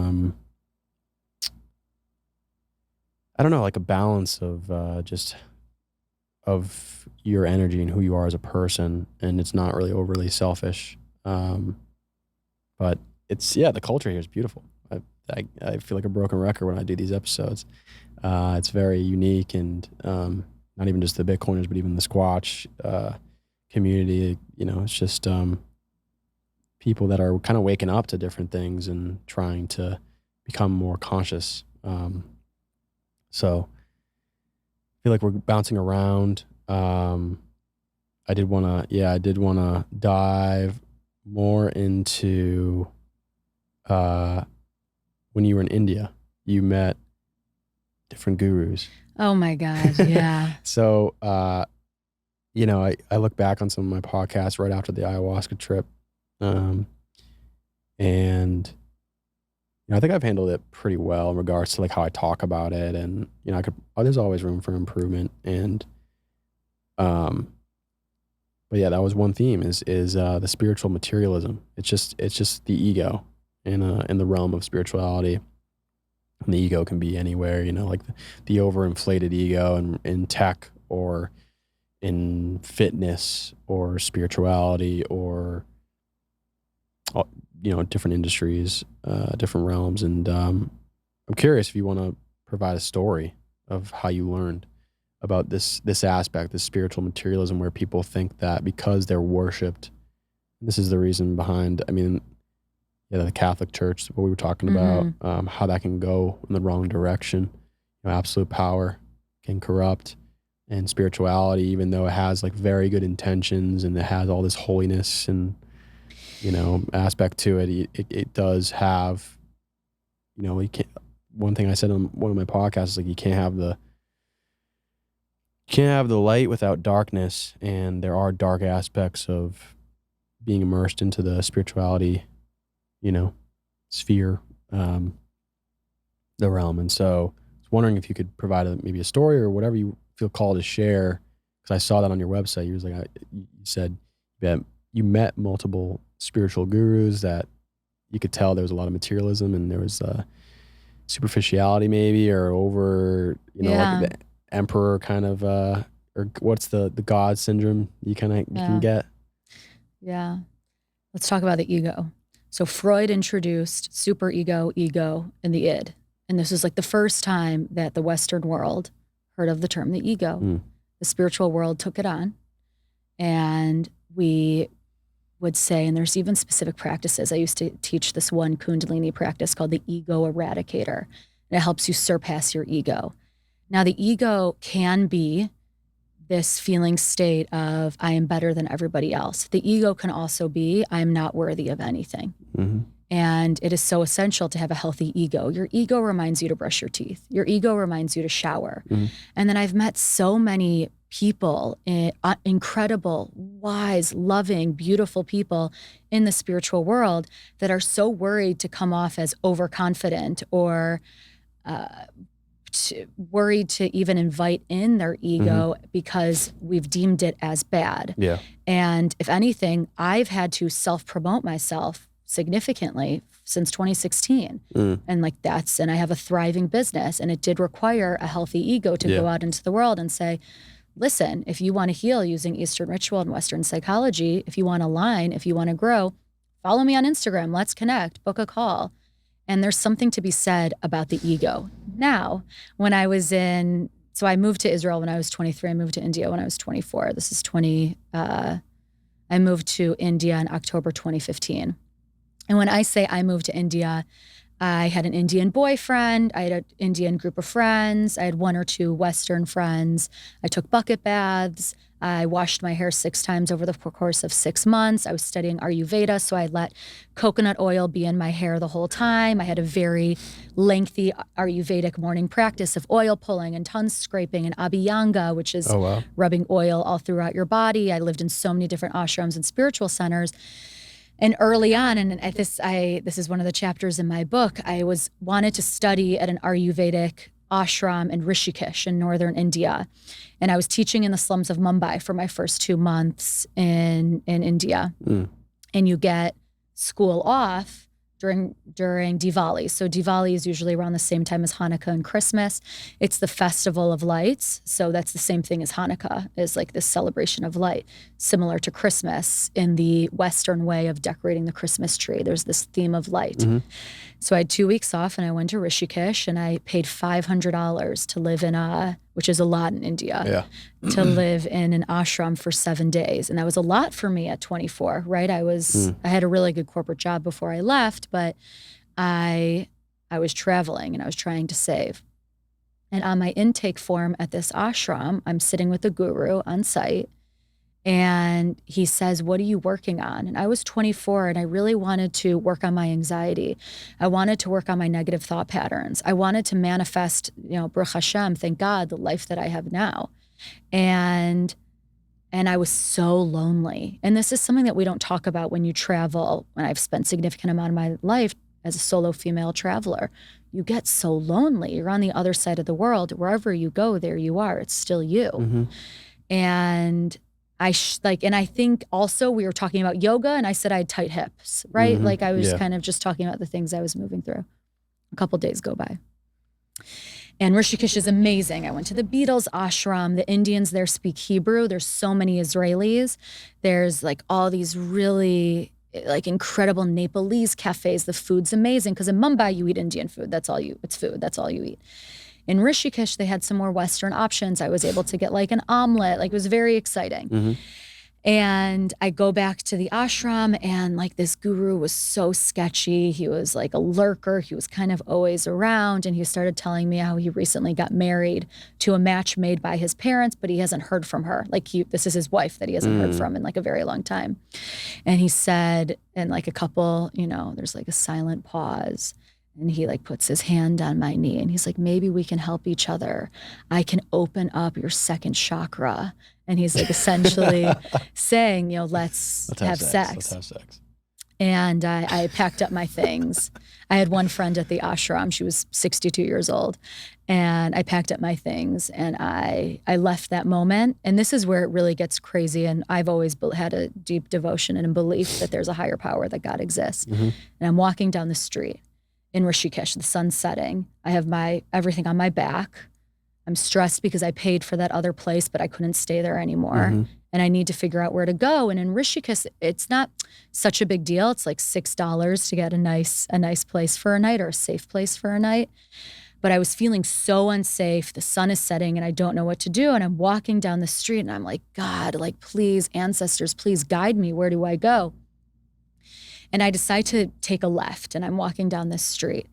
I don't know, like a balance of just of your energy and who you are as a person, and it's not really overly selfish. But the culture here is beautiful. I feel like a broken record when I do these episodes. It's very unique, and not even just the Bitcoiners, but even the Squatch community. It's just people that are kind of waking up to different things and trying to become more conscious. So I feel like we're bouncing around. I did want to dive more into when you were in India, you met different gurus. Oh my God, yeah. So, I look back on some of my podcasts right after the ayahuasca trip. And I think I've handled it pretty well in regards to like how I talk about it, and there's always room for improvement. And but yeah, that was one theme is the spiritual materialism. It's just the ego in the realm of spirituality. And the ego can be anywhere, like the overinflated ego in tech or in fitness or spirituality or different industries, different realms. And I'm curious if you want to provide a story of how you learned about this aspect, this spiritual materialism, where people think that because they're worshipped, this is the reason behind, the Catholic Church, what we were talking about, how that can go in the wrong direction. Absolute power can corrupt, and spirituality, even though it has like very good intentions and it has all this holiness and, you know, aspect to it, it does have, you know, you can't, one thing I said on one of my podcasts is like, you can't have the light without darkness. And there are dark aspects of being immersed into the spirituality, you know, sphere, the realm. And so I was wondering if you could provide maybe a story or whatever you feel called to share. Cause I saw that on your website. You was like, you said that you met multiple spiritual gurus that you could tell there was a lot of materialism and there was superficiality maybe, or over, you know, like the emperor kind of, or what's the God syndrome you can get. Yeah. Let's talk about the ego. So Freud introduced superego, ego, and the id. And this was like the first time that the Western world heard of the term the ego. The spiritual world took it on. And we would say, and there's even specific practices. I used to teach this one Kundalini practice called the ego eradicator. And it helps you surpass your ego. Now, the ego can be this feeling state of, I am better than everybody else. The ego can also be, I am not worthy of anything. And it is so essential to have a healthy ego. Your ego reminds you to brush your teeth. Your ego reminds you to shower. And then I've met so many people, incredible, wise, loving, beautiful people in the spiritual world that are so worried to come off as overconfident or worried to even invite in their ego because we've deemed it as bad. Yeah. And if anything, I've had to self-promote myself significantly since 2016. And like and I have a thriving business, and it did require a healthy ego to go out into the world and say, listen, if you want to heal using Eastern ritual and Western psychology, if you want to align, if you want to grow, follow me on Instagram, let's connect, book a call. And there's something to be said about the ego. Now, when I was so I moved to Israel when I was 23. I moved to India when I was 24. This is I moved to India in October 2015. And when I say I moved to India, I had an Indian boyfriend. I had an Indian group of friends. I had 1 or 2 Western friends. I took bucket baths. I washed my hair 6 times over the course of 6 months. I was studying Ayurveda, so I let coconut oil be in my hair the whole time. I had a very lengthy Ayurvedic morning practice of oil pulling and tongue scraping and abhyanga, which is rubbing oil all throughout your body. I lived in so many different ashrams and spiritual centers. And early on, and this is one of the chapters in my book, I wanted to study at an Ayurvedic ashram in Rishikesh in northern India. And I was teaching in the slums of Mumbai for my first 2 months in India. And you get school off during Diwali. So Diwali is usually around the same time as Hanukkah and Christmas. It's the festival of lights. So that's the same thing as Hanukkah, is like this celebration of light, similar to Christmas in the Western way of decorating the Christmas tree. There's this theme of light. So I had 2 weeks off and I went to Rishikesh and I paid $500 to live which is a lot in India, to live in an ashram for 7 days. And that was a lot for me at 24, right? I had a really good corporate job before I left, but I was traveling and I was trying to save. And on my intake form at this ashram, I'm sitting with the guru on site. And he says, what are you working on? And I was 24 and I really wanted to work on my anxiety. I wanted to work on my negative thought patterns. I wanted to manifest, Baruch Hashem, thank God, the life that I have now. And I was so lonely. And this is something that we don't talk about when you travel. When I've spent significant amount of my life as a solo female traveler, you get so lonely. You're on the other side of the world. Wherever you go, there you are. It's still you. And I think also we were talking about yoga and I said I had tight hips, right? Like I was kind of just talking about the things I was moving through. A couple days go by. And Rishikesh is amazing. I went to the Beatles ashram. The Indians there speak Hebrew. There's so many Israelis. There's like all these really like incredible Nepalese cafes. The food's amazing because in Mumbai you eat Indian food. It's food. That's all you eat. In Rishikesh, they had some more Western options. I was able to get like an omelet. Like it was very exciting. And I go back to the ashram, and like this guru was so sketchy. He was like a lurker. He was kind of always around. And he started telling me how he recently got married to a match made by his parents, but he hasn't heard from her. Like this is his wife that he hasn't heard from in like a very long time. And he said, and like a couple, there's like a silent pause. And he like puts his hand on my knee and he's like, maybe we can help each other. I can open up your second chakra. And he's like essentially saying, let's have sex. Let's have sex. And I packed up my things. I had one friend at the ashram. She was 62 years old. And I packed up my things and I left that moment. And this is where it really gets crazy. And I've always had a deep devotion and a belief that there's a higher power, that God exists. Mm-hmm. And I'm walking down the street in Rishikesh, the sun's setting. I have everything on my back. I'm stressed because I paid for that other place, but I couldn't stay there anymore. Mm-hmm. And I need to figure out where to go. And in Rishikesh, it's not such a big deal. It's like $6 to get a nice place for a night, or a safe place for a night. But I was feeling so unsafe. The sun is setting and I don't know what to do. And I'm walking down the street and I'm like, God, like, please, ancestors, please guide me. Where do I go? And I decide to take a left, and I'm walking down this street.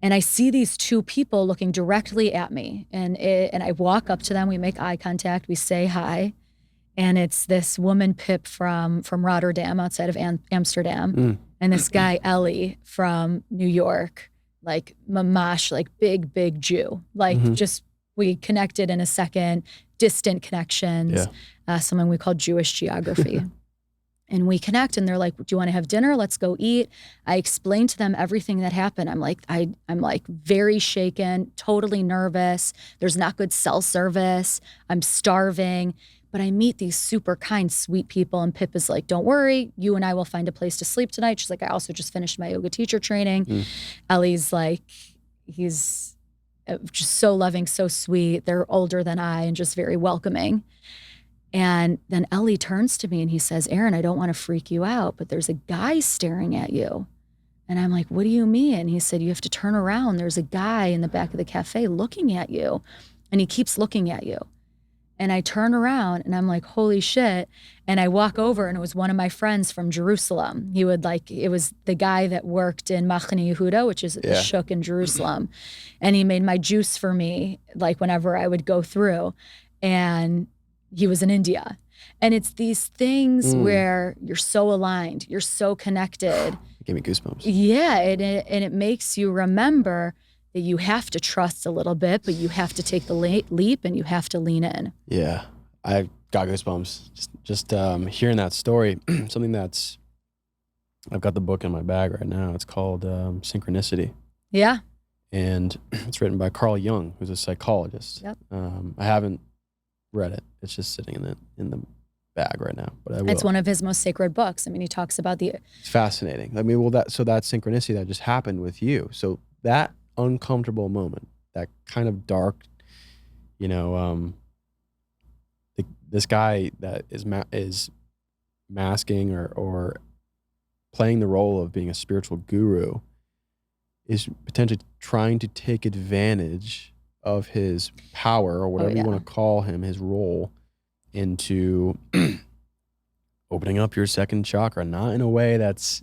And I see these two people looking directly at me. And I walk up to them. We make eye contact. We say hi. And it's this woman, Pip, from Rotterdam, outside of Amsterdam. And this guy, Ellie, from New York, like mamash, like big Jew. Like just, we connected in a second, distant connections, something we call Jewish geography. And we connect and they're like, do you want to have dinner? Let's go eat. I explain to them everything that happened. I'm like very shaken, totally nervous. There's not good cell service. I'm starving. But I meet these super kind, sweet people. And Pip is like, don't worry, you and I will find a place to sleep tonight. She's like, I also just finished my yoga teacher training. Ellie's like, he's just so loving, so sweet. They're older than I and just very welcoming. And then Ellie turns to me and he says, Erin, I don't want to freak you out, but there's a guy staring at you. And I'm like, what do you mean? He said, you have to turn around. There's a guy in the back of the cafe looking at you. And he keeps looking at you. And I turn around and I'm like, holy shit. And I walk over and it was one of my friends from Jerusalem. It was the guy that worked in Machane Yehuda, which is a shuk in Jerusalem. And he made my juice for me, like whenever I would go through. And he was in India. And it's these things where you're so aligned, you're so connected. It gave me goosebumps. Yeah, and it makes you remember that you have to trust a little bit, but you have to take the leap and you have to lean in. Yeah, I got goosebumps. Just hearing that story, something that's, I've got the book in my bag right now. It's called Synchronicity. Yeah. And it's written by Carl Jung, who's a psychologist. Yep. I haven't read it. It's just sitting in the bag right now, but I will. It's one of his most sacred books. I mean, he talks about it's fascinating. I mean, that synchronicity that just happened with you. So that uncomfortable moment, that kind of dark, this guy that is masking or playing the role of being a spiritual guru is potentially trying to take advantage of his power, or whatever you want to call him, his role, into opening up your second chakra, not in a way that's,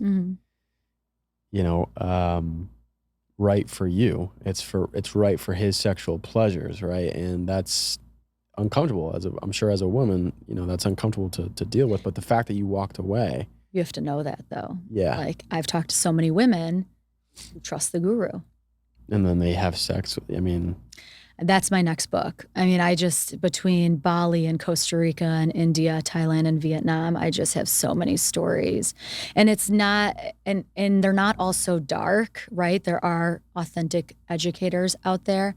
right for you. It's right for his sexual pleasures, right? And that's uncomfortable. I'm sure as a woman, that's uncomfortable to deal with. But the fact that you walked away, you have to know that, though. Yeah. Like, I've talked to so many women who trust the guru. And then they have sex with, that's my next book. I mean, between Bali and Costa Rica and India, Thailand and Vietnam, I just have so many stories. And it's not, and they're not all so dark, right? There are authentic educators out there.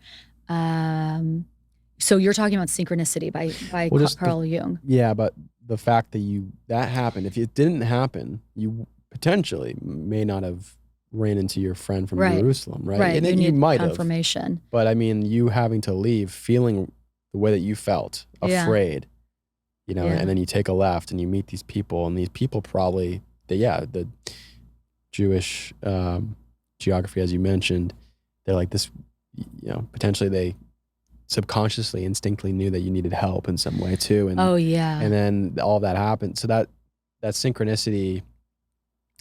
So you're talking about Synchronicity by Carl Jung. Yeah, but the fact that happened, if it didn't happen, you potentially may not have ran into your friend from Jerusalem, right? Right, and you might need confirmation. Have. But I mean, you having to leave, feeling the way that you felt, afraid, and then you take a left and you meet these people, and these people probably, the Jewish geography, as you mentioned, they're like this, potentially they subconsciously, instinctively knew that you needed help in some way too. And Oh yeah. and then all that happened. So that synchronicity,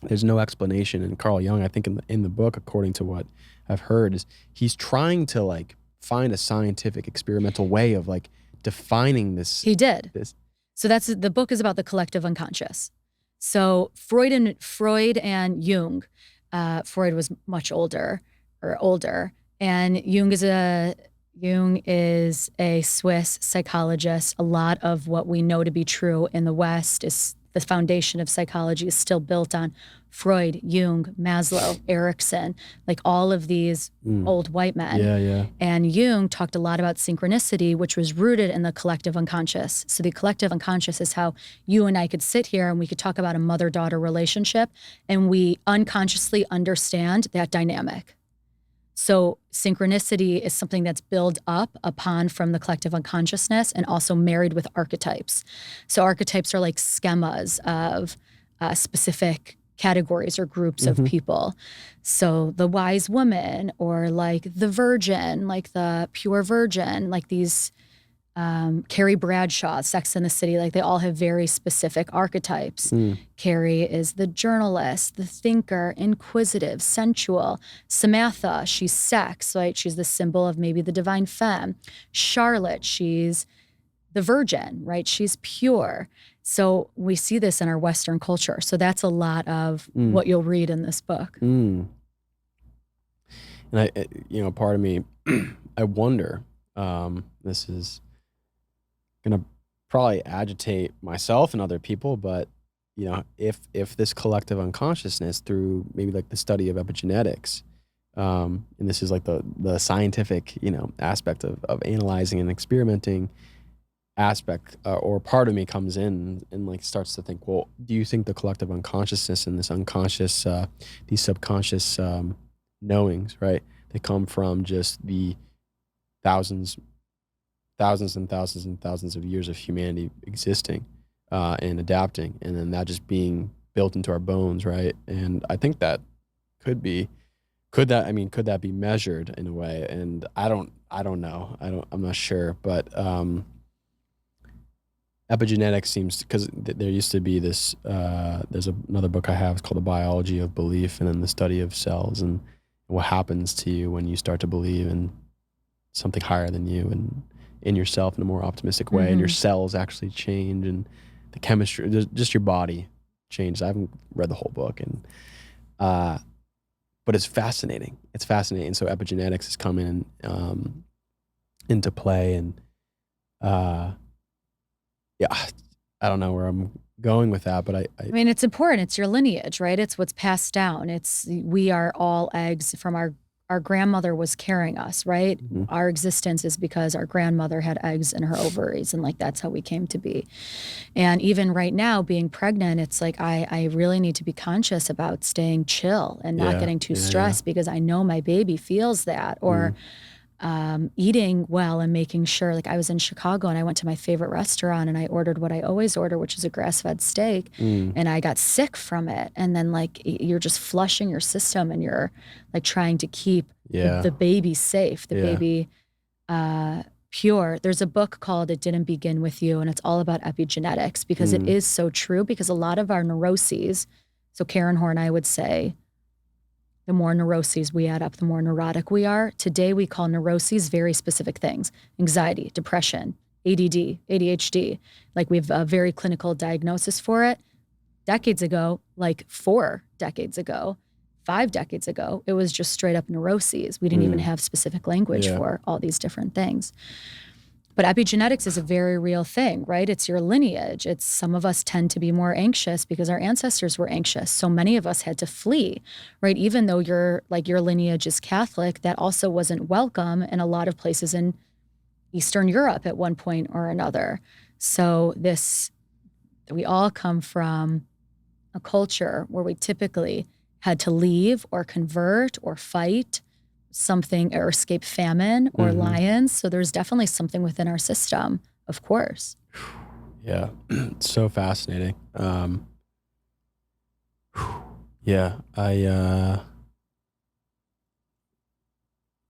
there's no explanation. And Carl Jung, I think in the book, according to what I've heard, is he's trying to like find a scientific experimental way of like defining this. He did. This. So the book is about the collective unconscious. So Freud and Jung, Freud was much older, and Jung is a Swiss psychologist. A lot of what we know to be true in the West is the foundation of psychology is still built on Freud, Jung, Maslow, Erikson, like all of these old white men. Yeah. And Jung talked a lot about synchronicity, which was rooted in the collective unconscious. So the collective unconscious is how you and I could sit here and we could talk about a mother-daughter relationship, and we unconsciously understand that dynamic. So synchronicity is something that's built up upon from the collective unconsciousness and also married with archetypes. So archetypes are like schemas of specific categories or groups of people. So the wise woman, or like the virgin, like the pure virgin, like these Carrie Bradshaw, Sex and the City, like they all have very specific archetypes. Carrie is the journalist, the thinker, inquisitive, sensual. Samantha, she's sex, right? She's the symbol of maybe the divine femme. Charlotte, she's the virgin, right? She's pure. So we see this in our Western culture. So that's a lot of what you'll read in this book. And part of me, I wonder, this is gonna probably agitate myself and other people, but if this collective unconsciousness through maybe like the study of epigenetics, and this is like the scientific aspect of analyzing and experimenting aspect, or part of me comes in and like starts to think, well, do you think the collective unconsciousness and this unconscious, these subconscious knowings, right, they come from just the thousands and thousands and thousands of years of humanity existing and adapting, and then that just being built into our bones, right? And I think that could that be measured in a way? And I don't know. I'm not sure, but epigenetics seems, because there used to be this, there's another book I have, it's called The Biology of Belief, and then the study of cells and what happens to you when you start to believe in something higher than you and in yourself in a more optimistic way, and your cells actually change, and the chemistry, just your body changes. I haven't read the whole book, and but it's fascinating. It's fascinating. So epigenetics has come in into play, and I don't know where I'm going with that, but I mean, it's important. It's your lineage, right? It's what's passed down. We are all eggs from our grandmother was carrying us, right? Our existence is because our grandmother had eggs in her ovaries, and like that's how we came to be. And even right now, being pregnant, it's like I really need to be conscious about staying chill and not getting too stressed, because I know my baby feels that. Or eating well and making sure, like I was in Chicago and I went to my favorite restaurant and I ordered what I always order, which is a grass-fed steak, and I got sick from it. And then like you're just flushing your system, and you're like trying to keep the baby safe, the baby pure. There's a book called It Didn't Begin With You, and it's all about epigenetics, because it is so true, because a lot of our neuroses, so Karen Horn, I would say, the more neuroses we add up, the more neurotic we are. Today, we call neuroses very specific things: anxiety, depression, ADD, ADHD. Like we have a very clinical diagnosis for it. Decades ago, like 4 decades ago, 5 decades ago, it was just straight up neuroses. We didn't even have specific language for all these different things. But epigenetics is a very real thing, right? It's your lineage. It's some of us tend to be more anxious because our ancestors were anxious. So many of us had to flee, right? Even though your lineage is Catholic, that also wasn't welcome in a lot of places in Eastern Europe at one point or another. So we all come from a culture where we typically had to leave or convert or fight something, or escape famine or lions. So there's definitely something within our system, of course. Yeah, it's so fascinating.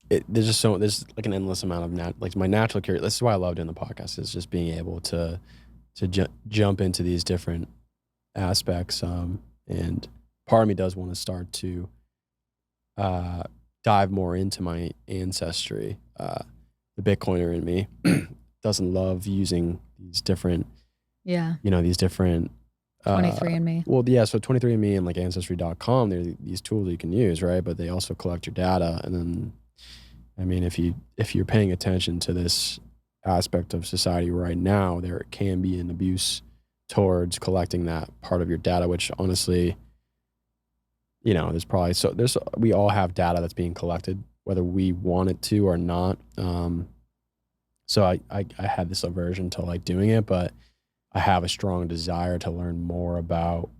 there's like an endless amount of like my natural curiosity. This is why I love doing the podcast, is just being able to jump into these different aspects. And part of me does want to start to dive more into my ancestry. The Bitcoiner in me doesn't love using these different, these different 23andMe. Well, yeah, so 23andMe and like Ancestry.com, there are these tools that you can use, right? But they also collect your data. And then, I mean, if you're paying attention to this aspect of society right now, there can be an abuse towards collecting that part of your data, which honestly, we all have data that's being collected, whether we want it to or not. So I had this aversion to like doing it, but I have a strong desire to learn more about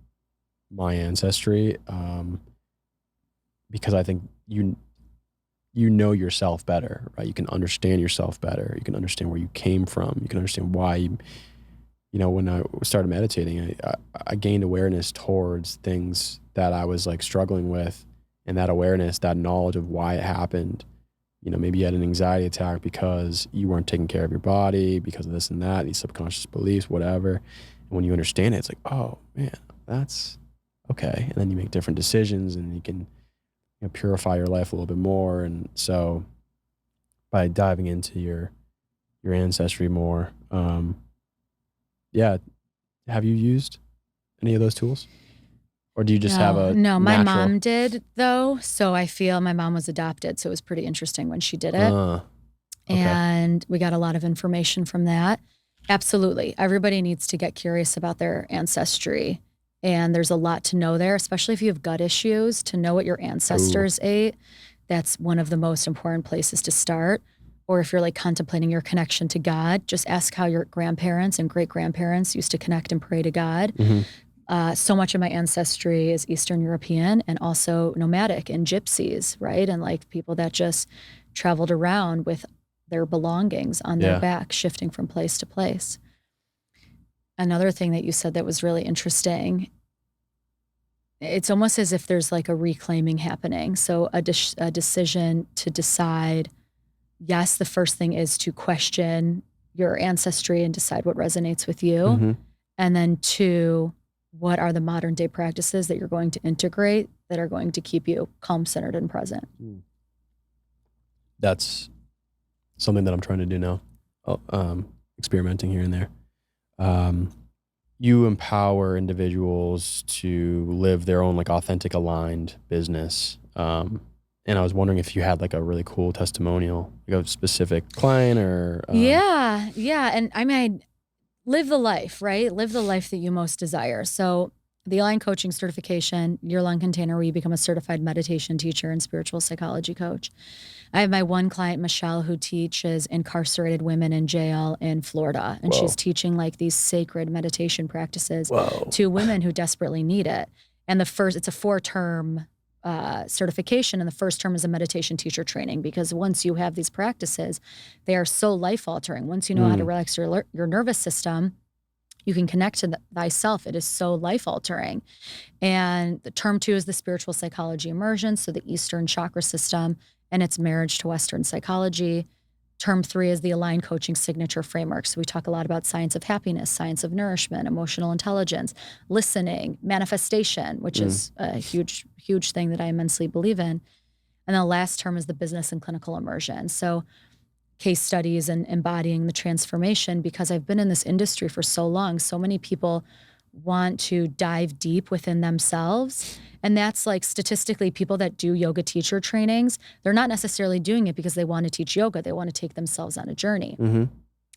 my ancestry, because I think you know yourself better, right? You can understand yourself better. You can understand where you came from. You can understand why when I started meditating, I gained awareness towards things that I was like struggling with, and that awareness, that knowledge of why it happened. Maybe you had an anxiety attack because you weren't taking care of your body, because of this and that, these subconscious beliefs, whatever. And when you understand it, it's like, oh man, that's okay. And then you make different decisions, and you can purify your life a little bit more. And so by diving into your ancestry more, have you used any of those tools? Or do you just have a No, my natural... mom did though. So I feel my mom was adopted. So it was pretty interesting when she did it. Okay. And we got a lot of information from that. Absolutely. Everybody needs to get curious about their ancestry. And there's a lot to know there, especially if you have gut issues, to know what your ancestors ate. That's one of the most important places to start. Or if you're like contemplating your connection to God, just ask how your grandparents and great-grandparents used to connect and pray to God. Mm-hmm. So much of my ancestry is Eastern European and also nomadic and gypsies, right? And like people that just traveled around with their belongings on their back, shifting from place to place. Another thing that you said that was really interesting, it's almost as if there's like a reclaiming happening. So a decision to decide, yes, the first thing is to question your ancestry and decide what resonates with you. Mm-hmm. And then 2, what are the modern day practices that you're going to integrate that are going to keep you calm, centered, and present? That's something that I'm trying to do now, experimenting here and there. You empower individuals to live their own like authentic, aligned business. And I was wondering if you had like a really cool testimonial, like a specific client or... Yeah. And I mean, live the life, right? Live the life that you most desire. So the Align Coaching certification, year-long container where you become a certified meditation teacher and spiritual psychology coach. I have my one client, Michelle, who teaches incarcerated women in jail in Florida. And she's teaching like these sacred meditation practices to women who desperately need it. And it's a 4-term certification, and the first term is a meditation teacher training, because once you have these practices, they are so life-altering. Once you know how to relax your nervous system, you can connect to thyself. It is so life-altering. And the term 2 is the spiritual psychology immersion, so the Eastern chakra system and its marriage to Western psychology. Term 3 is the Align Coaching signature framework. So we talk a lot about science of happiness, science of nourishment, emotional intelligence, listening, manifestation, which is a huge, huge thing that I immensely believe in. And the last term is the business and clinical immersion. So case studies and embodying the transformation, because I've been in this industry for so long. So many people want to dive deep within themselves. And that's like statistically, people that do yoga teacher trainings, they're not necessarily doing it because they want to teach yoga. They want to take themselves on a journey. Mm-hmm.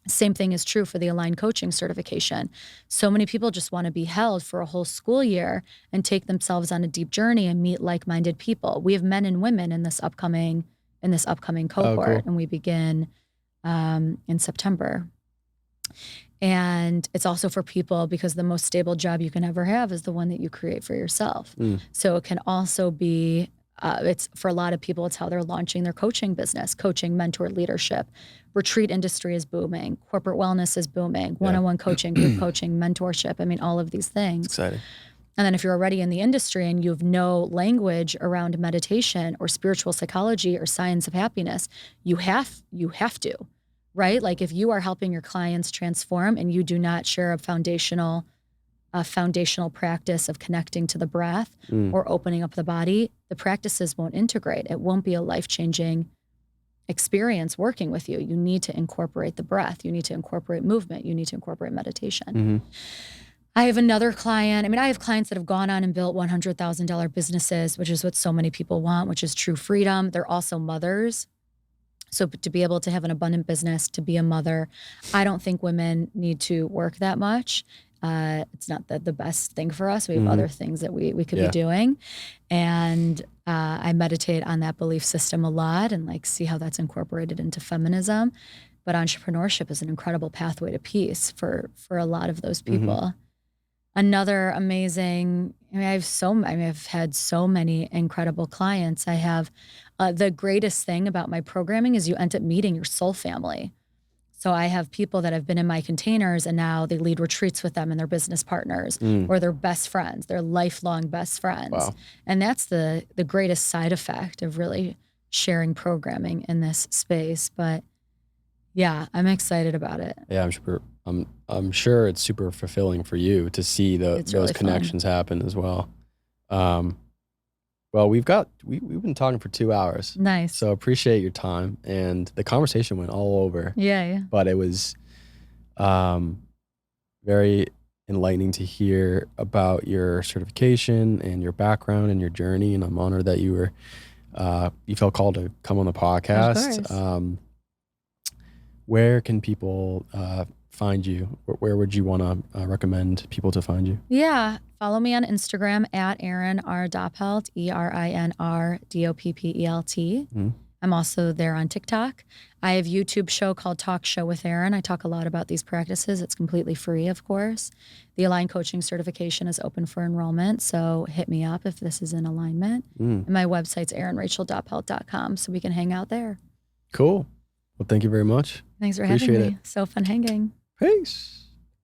Same thing is true for the Align Coaching certification. So many people just want to be held for a whole school year and take themselves on a deep journey and meet like-minded people. We have men and women in this upcoming cohort, and we begin in September. And it's also for people, because the most stable job you can ever have is the one that you create for yourself. So it can also be, it's for a lot of people, it's how they're launching their coaching business, coaching, mentor, leadership. Retreat industry is booming. Corporate wellness is booming. One-on-one coaching, group coaching, mentorship. I mean, all of these things. Exciting. And then if you're already in the industry and you have no language around meditation or spiritual psychology or science of happiness, you have to, right? Like if you are helping your clients transform and you do not share a foundational practice of connecting to the breath or opening up the body, the practices won't integrate. It won't be a life-changing experience working with you. You need to incorporate the breath. You need to incorporate movement. You need to incorporate meditation. I have another client. I mean, I have clients that have gone on and built $100,000 businesses, which is what so many people want, which is true freedom. They're also mothers. So to be able to have an abundant business, to be a mother, I don't think women need to work that much. It's not the best thing for us. We have other things that we could be doing. And I meditate on that belief system a lot and like see how that's incorporated into feminism. But entrepreneurship is an incredible pathway to peace for a lot of those people. Another amazing, I've had so many incredible clients. I have the greatest thing about my programming is you end up meeting your soul family. So I have people that have been in my containers and now they lead retreats with them and they're business partners or they're best friends, they're lifelong best friends. Wow. And that's the greatest side effect of really sharing programming in this space. But yeah, I'm excited about it. Yeah, I'm sure it's super fulfilling for you to see those really connections happen as well. Well, we've been talking for 2 hours. Nice. So appreciate your time, and the conversation went all over. Yeah. But it was very enlightening to hear about your certification and your background and your journey. And I'm honored that you felt called to come on the podcast. Of course. Where can people find you? Where would you want to recommend people to find you? Yeah. Follow me on Instagram at Erin R. Doppelt, ERINR DOPPELT. I'm also there on TikTok. I have a YouTube show called Talk Show with Erin. I talk a lot about these practices. It's completely free, of course. The Aligned Coaching Certification is open for enrollment, so hit me up if this is in alignment. And my website's erinracheldoppelt.com, so we can hang out there. Cool. Well, thank you very much. Thanks for having me. So fun hanging. Peace.